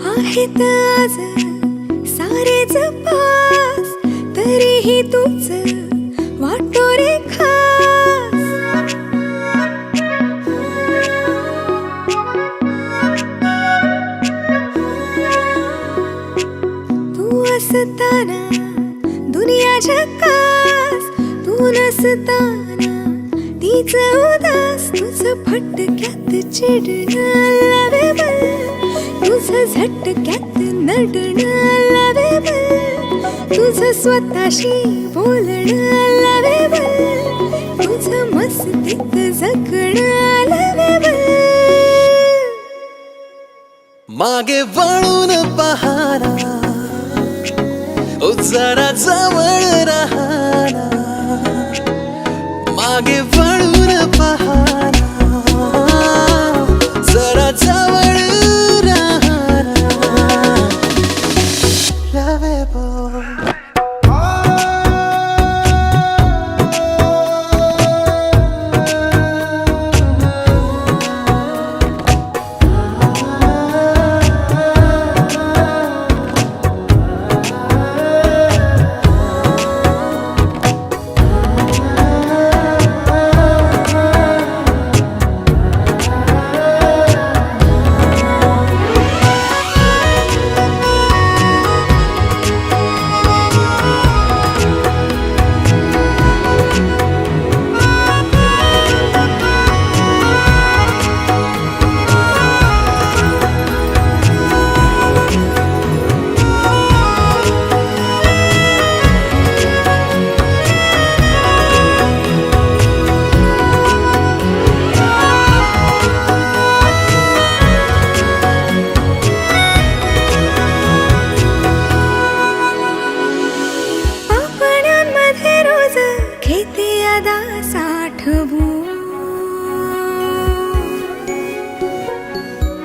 आहेत आज सारेच पास तरीही तूच वाटतो रे खास दिसताना दुनिया झकास, तू नसताना तीच उदास, तुझं फटक्यात चिडणं लवेबल, तुझं झटक्यात नडणं लवेबल, तुझं स्वतःशी बोलणं लवेबल, तुझं मस्तीत जगणं लवेबल. मागे वळून पहाना, ओ जरा जवळ राहना, मागे वळून पहाना, जरा जवळ राहना. Lovable.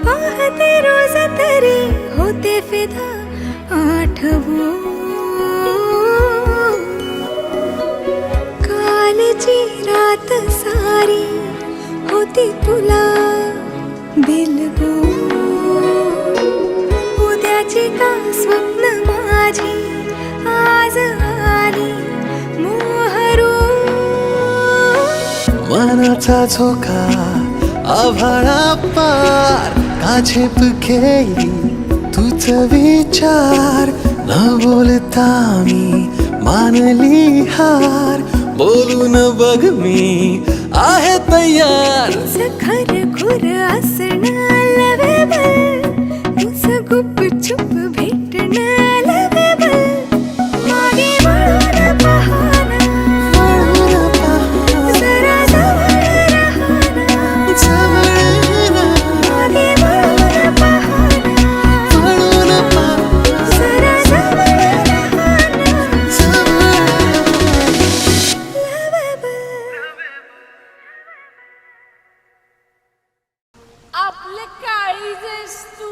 पाहते रोज तरी होते फिदा आठवू, कालची रात सारी होती तुला दिलगो, उद्याची का स्वप्न माझी आज आली मोहरू. मनाचा झोका आभाळा पार, का झेप घेई तूच विचार, न बोलता मी मानली हार, बोलून बघ मी आहे तयार. तुझं खरखुर असणं लवेबल, तुझं गुपचूप भेटणं लवेबल, मागे वळून पहाना, जरा जवळ राहना, मागे वळून पहाना, जरा जवळ राहना, लवेबल. आपलं काळीजस तू.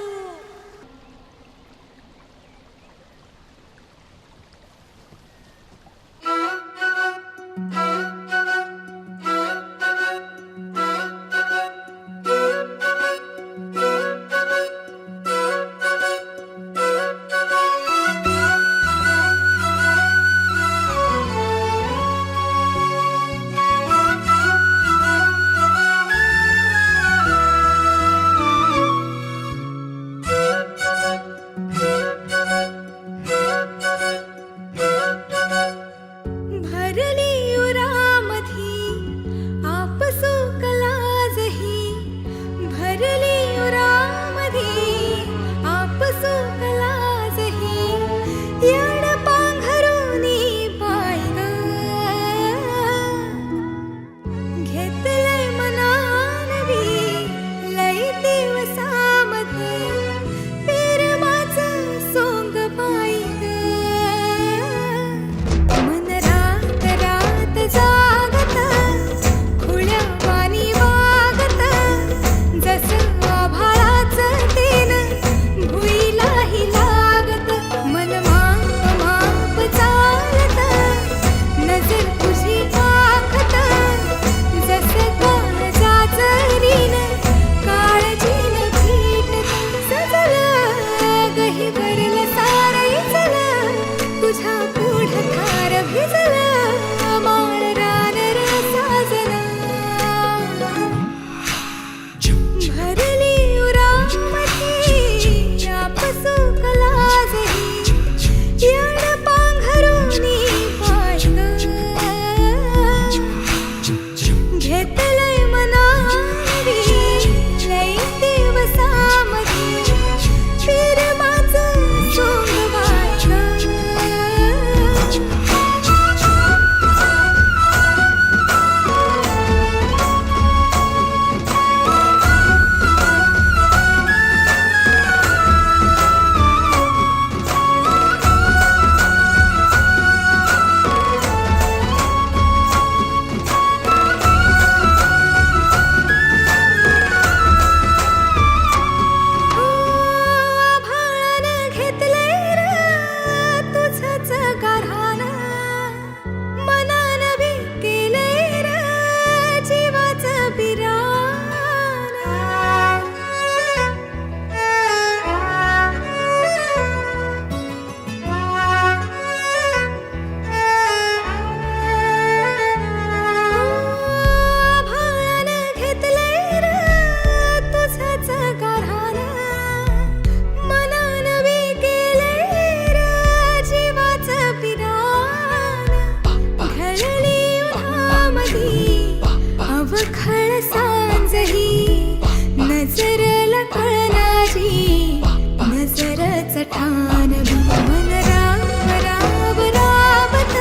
तुझी नजरच ठाण मन राम राम रामत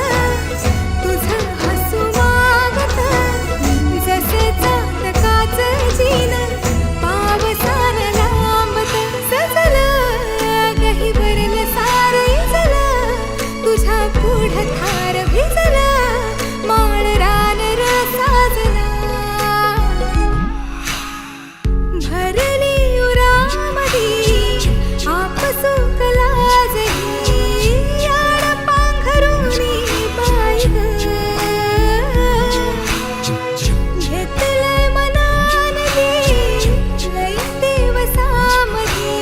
तुझं हसू मागत जसे चांदकाच जीन पावसार लांबत सजलं गहीवरल सार इजलं तुझ्या पुढ थार भिजलं माळ रान साजला भरली उरामदी आपसू कलाजही याड पांघरुणी बाई ग घेतलंय मनानली लई दिवसामधी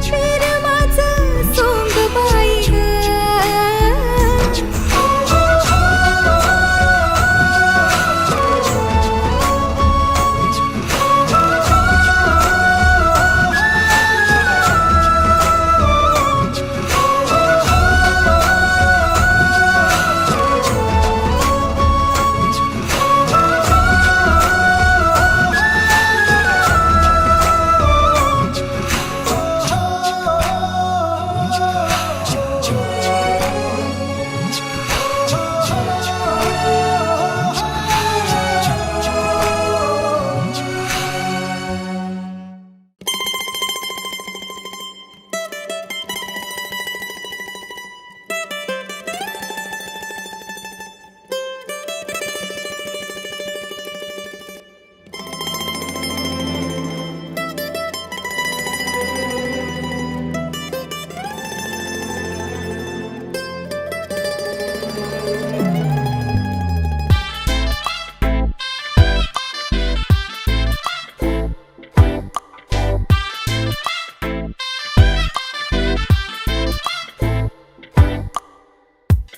प्रेमाचं सोंग बाई ग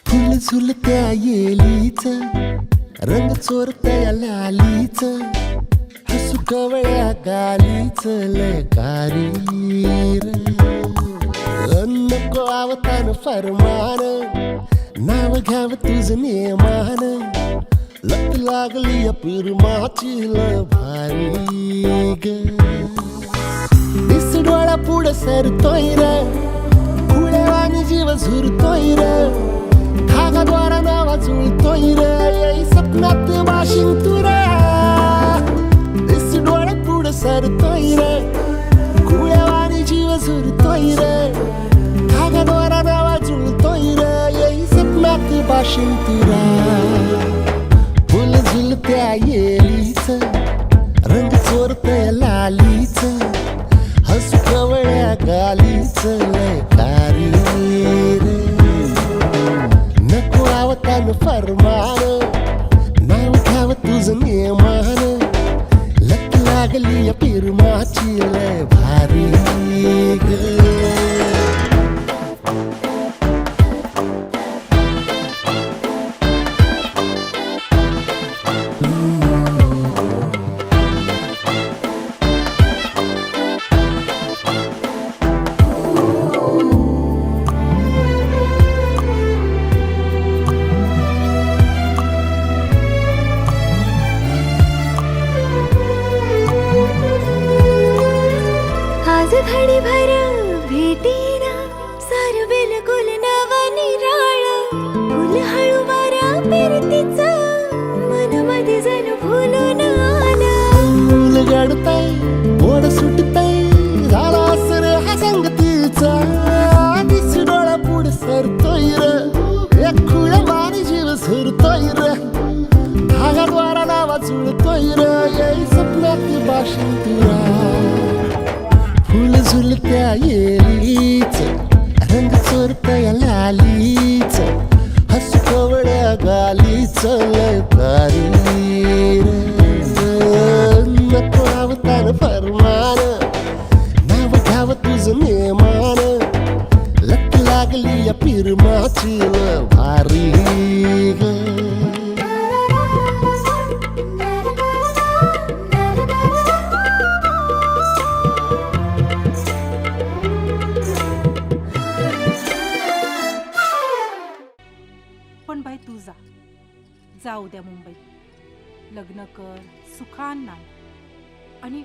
फुल झुलत्या येलीच रंग चोरत्या लालीच हसू कवळ्या गालीच लयकारी नको आवतान फरमान नाव घ्याव तुझं नेमान लत लागली पिरमाची लय भारी ग दिस डोळा पुढं सरतोय र फुलेवानी जीव झुरतोय र धागाद्वारा नावा जुळतोय र येई सपनात वाशिंग तुरा दिस डोळा पुढं सरतोय र फुलेवानी जीव झुरतोय र धागाद्वारा नावा जुळतोय र येई सपनात वाशिंग तुरा फुल झुलत्या येलीच रंग चोरतय लालीच हसू कवळ्या गालीच लयकारी रे नको आवतान फरमान नाव घ्याव तुझं नेमान लत लागली पिरमाची लय भारी ग आज घडी भर भेटीना सार बिलकुल नवा निराळ फुल हळू वारा फिरतीच मन मध्ये जण फुलून आलं फुल गडतय ओढ सुटतय झाला असर हा संगतीचा दिस डोळा पुढ सरतोय र एक खुळ्या मारी जीव झुरतोय र धागाद्वारा नावा जुळतोय र येई सपनात बाशिंग तुरा फुल झुलत्या येलीच रंग चोरत्या लालीच हसू कवळ्या गालीच लयकारी नको आवतान फरमान नाव घ्याव तुझं नेमान लत लागली या पिरमाची लय भारी ग पण बाई तू जा उद्या मुंबईत लग्न कर सुखान नाही आणि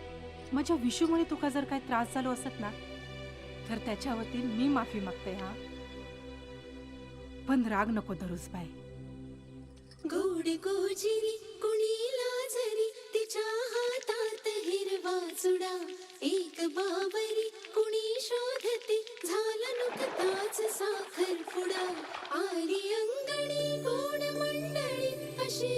माझ्या विशूमुळे तुका जर काही त्रास झालो असत ना तर त्याच्या वतीन मी माफी मागते हा. पण राग नको धरूस बाई. गोड गोजिरी कुणीला जरी तिच्या हातात हिरवा चुडा, एक बावरी कुणी शोधते झाला नुकताच साखर पुडा. आली अंगणी गोड मंडळी अशी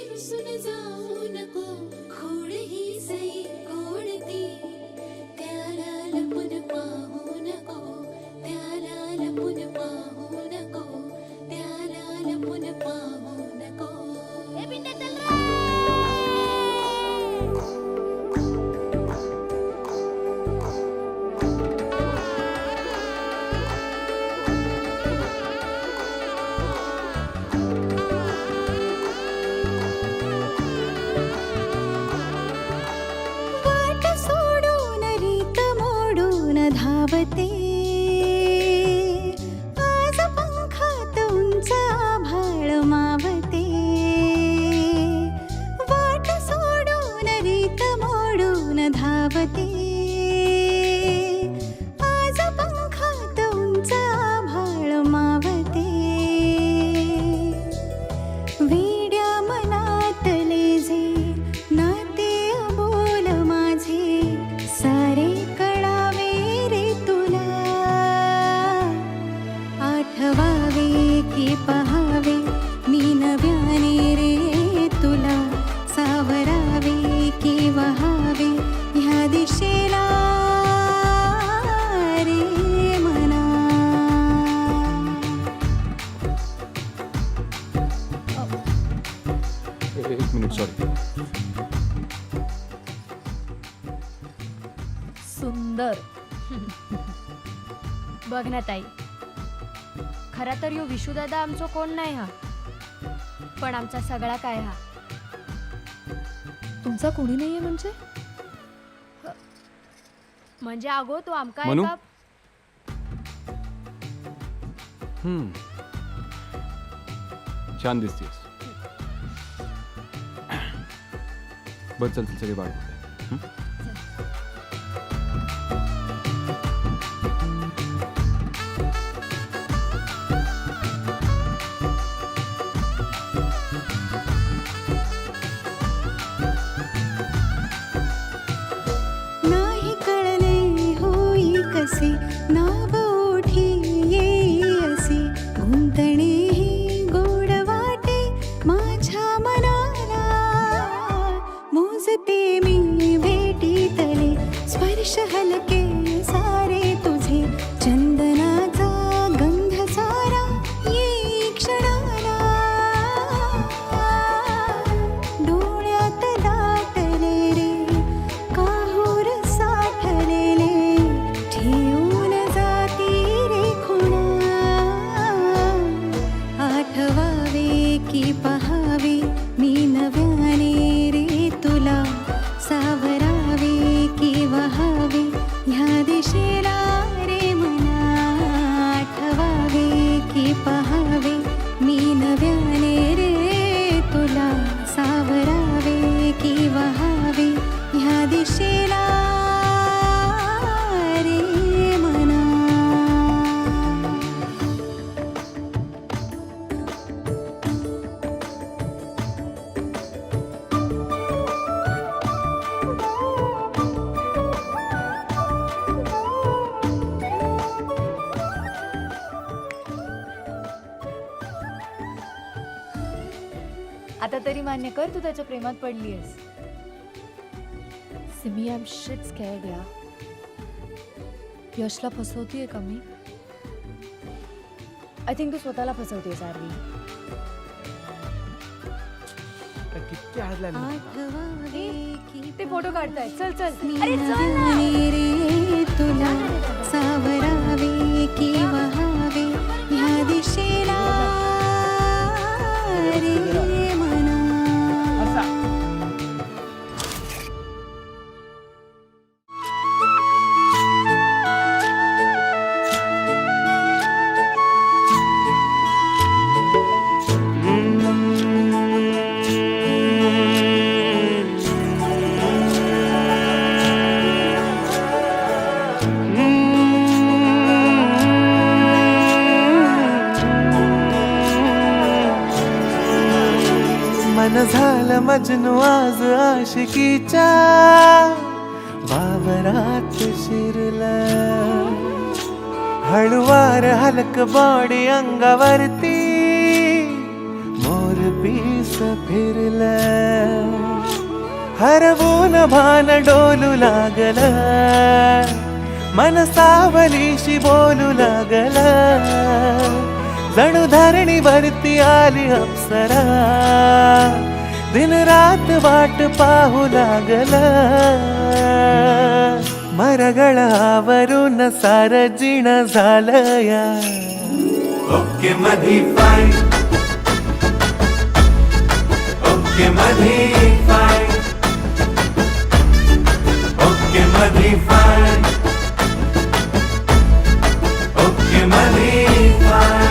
रुसून जाऊ नको, खोड ही सई गोडती त्याला लपून पाहू नको, त्याला लपून पाहू नको, त्याला लपून पाहू नको. वाट सोडून रीत मोडून धावते, आज पंखात उंच आभाळ मावते. वाट सोडून रीत मोडून धावते, आज पंखात उंच आभाळ मावते. वेड्या मनातले जे नाते अबोल माझे सारे कळावे रे तुला. आठवावे की पहावे मी नव्याने रे तुला, सावरावे की वहावे ह्या दिशेला रे मना. एक मिनिट सॉरी. सुंदर. बघ ना ताई, खरा तर यो विशुदादा आमचो कोण नाही हा, पण आमचा सगळा काय हा. तुमचा कोणी नाहीये म्हणजे? म्हणजे अगो तो आमका मनू? एका छान दिसतेस. बरं चल चल सगळे बाळ. नाही कळले होई कसे नाव ओठी येई असे, गुंतणे ही गोड वाटे माझ्या मनाला. मोजते मी भेटीतले स्पर्श हलके सारे तुझे, चंदनाचा गंध सारा येई क्षणाला. डोळ्यात दाटले रे काहूर साठलेले, ठेवून जाती रे खुणा. आठवावे की पहावे मी नव्याने रे तुला, सावरावे की वहावे ह्या दिशेला रे मना. आठवावे की पहावे मी नव्याने रे तुला, सावरावे की वहावे ह्या दिशेला रे मना. आता तरी मान्य कर तू त्याच्या प्रेमात पडलीयस. सिमी, आय एम शिट स्कॅर्ड या. यशला फसवतीये का मी? आय थिंक तू स्वतःला फसवतेस आरवी. किती हळद लागली. आठवावे की ते फोटो काढताय. चल चल. मी अरे चल ना. नव्याने रे तुला, सावरावे की वहावे ह्या दिशेला रे मना. मन झालं मजनू आज आशिकीच्या वावरात शिरलं. हळुवार हलक बॉडी अंगावरती मोर पीस फिरलं. हरवून भान डोलू लागलं, मन सावलीशी बोलू लागलं. जणू धरणीवरती आली अप्सरा, दिन रात वाट पाहू लागलं. मरगळावरून सार जिण झालं या. ओके मधी फाय, ओके मधी फाय, ओके मधी फाय, ओके मधी फाय.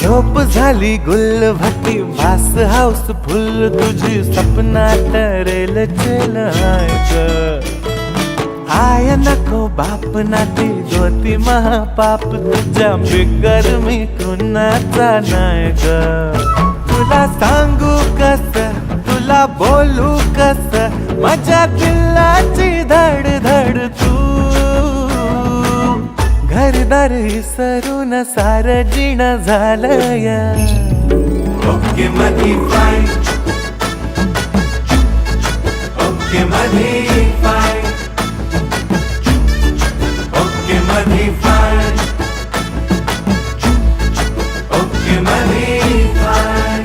झोप झाली गुलभटी वास हाऊस फुल तुझी सपनात रेल चलायचं. आय नको बाप नाती ज्योती महापाप तुझ्या बिगर मी कुणाचा नाही ग. तुला सांगू कस, तुला बोलू कस, माझ्या दिलाची धड धड तू. घरदार विसरून सार जिण झालं या. ओके मधी फाय, ओके मधी फाय, ओके मधी फाय, ओके मधी फाय.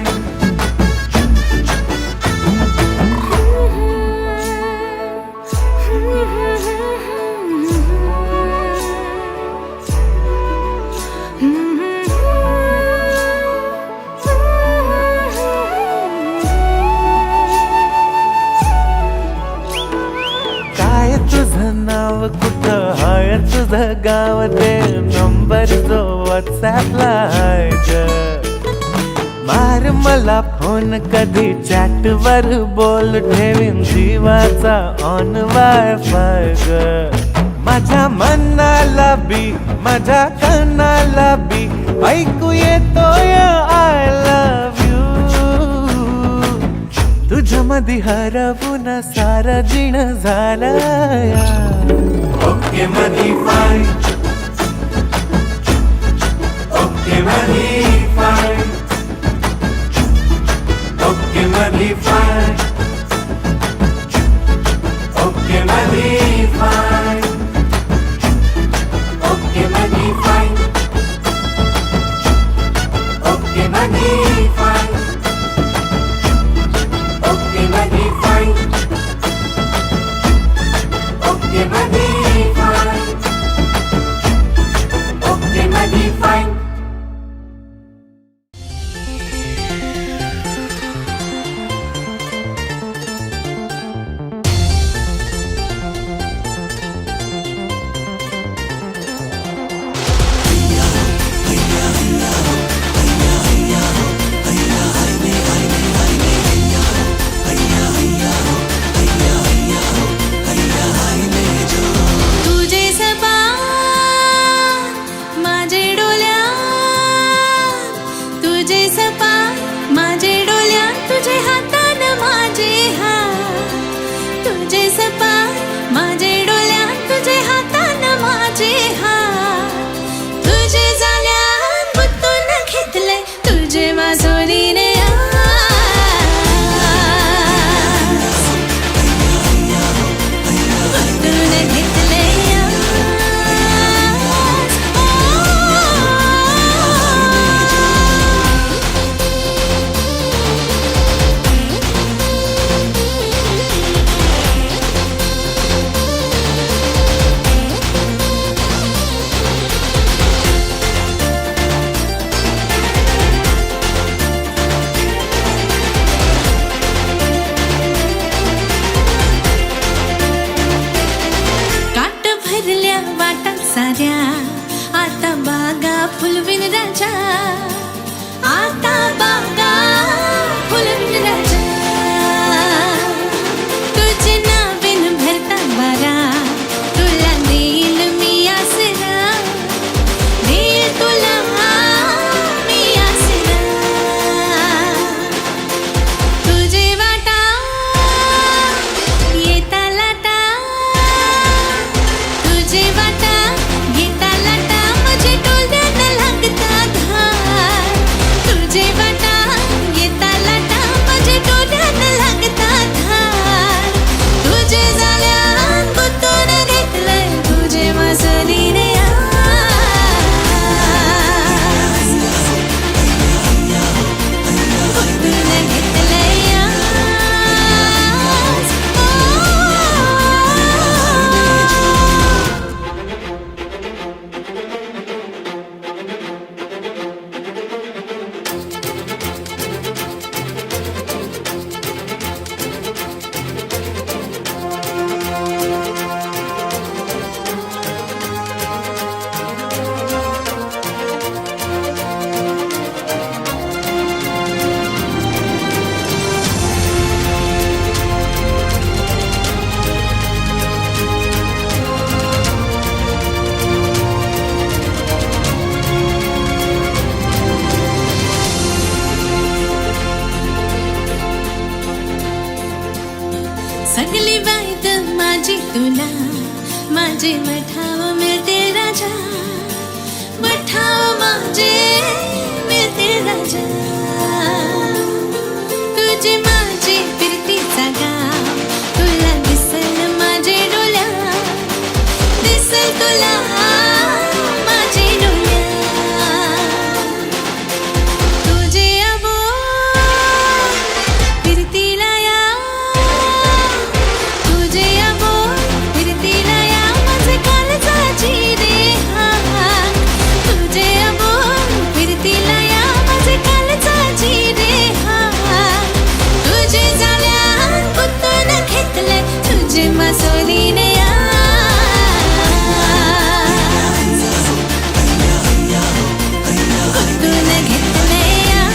काय तुझं नाव कुठं हाय तुझं गाव दे नंबर जो व्हॉट्सॲपला हाय ग. मार मला फोन कधी चॅट वर बोल ठेवीन जीवाचा ऑन वायफाय ग. माझ्या मनाला बी माझ्या कानाला बी ऐकू येतोय आय लव्ह यू. तुझ्या मध्ये हरवून सारा जिण झाला या. ओके मधी फाय, ओके मधी फाय, ओके मधी फाय, ओके मधी फाय, ओके मधी फाय, ओके मधी फाय, ओके मधी फाय, ओके मधी फाय, ओके मधी फाय. सगळी बाईत माझी तुला माझे मठाव मिळते राजा मठाव माझे मिळते राजा तुझी माझी फिरतीचा गाव तुला दिसल माझे डोल्या दिसल तुला माझे डोल्या तुझे अबो फिरतीला या तुझे अबो फिरतीला या माझे कालचाची रे हा तुझे अबो फिरतीला या माझे कालचाची रे हा तुझे झाल्या कुतून घेतले तुझे मासोलीने या कुतून घेतले या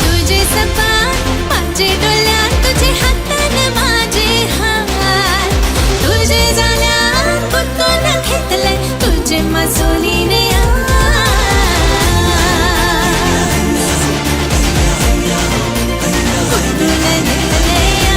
तुझे सपान माझे डोळ्यात तुझे हातान माझे हात तुझे झाल्या कुतून घेतले तुझे मासोलीने या कुतून घेतले या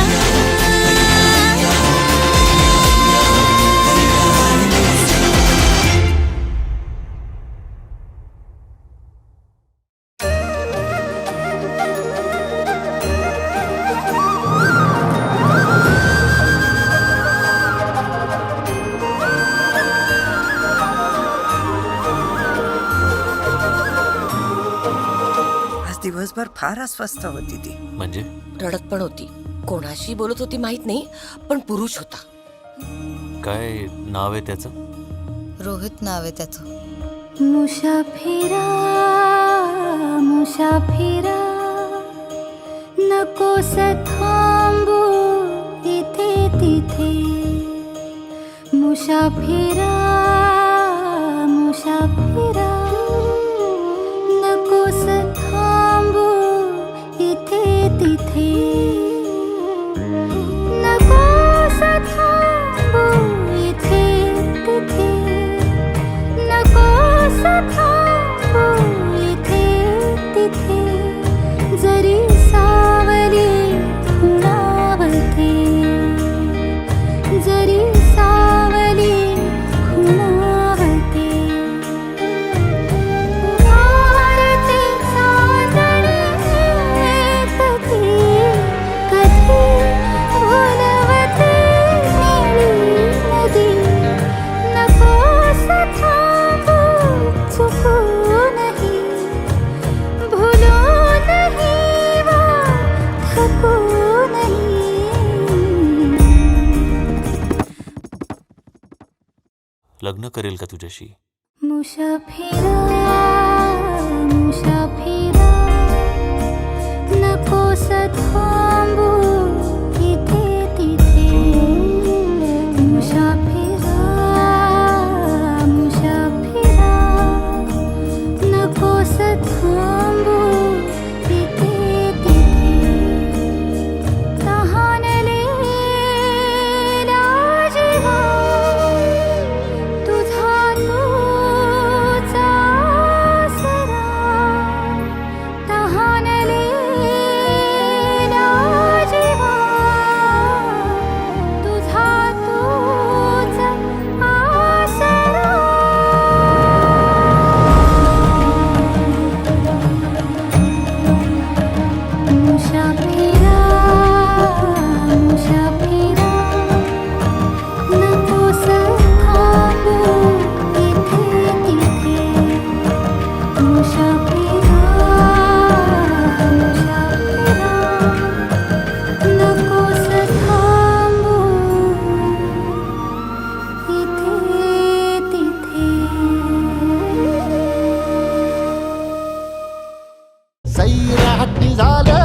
आज दिवसभर फार अस्वस्थ होती ती. म्हणजे रडत पण होती. कोणाशी बोलत होती माहित नाही, पण पुरुष होता. काय नाव आहे त्याचं? रोहित नाव आहे त्याचं. मुसाफिरा मुसाफिरा नकोस थांबू इथे तिथे मुसाफिरा मुसाफिरा नकोस थांबू इथे तिथे नकोस थांबू इथे तिथे नकोस थांबू इथे तिथे जरी सावली खुणावते जरी सावली खुणावते वारते चांदणे कधी कधी भुलवते निळी नदी नकोस थांबू चुकूनही भुलूनही वा थकूनही लग्न करेल का तुझ्याशी? मुसाफिरा मुसाफिरा नकोस थांबू इथे तिथे मुसाफिरा मुसाफिरा नकोस थांबू इथे तिथे तहानलेला जीवा तुझा तूचा आसरा तहानलेला जीवा तुझा तूचा आसरा मुसाफिरा मुसाफिरा नकोस थांबू इथे तिथे मुसाफिरा मुसाफिरा नकोस थांबू इथे तिथे सैराटी झालं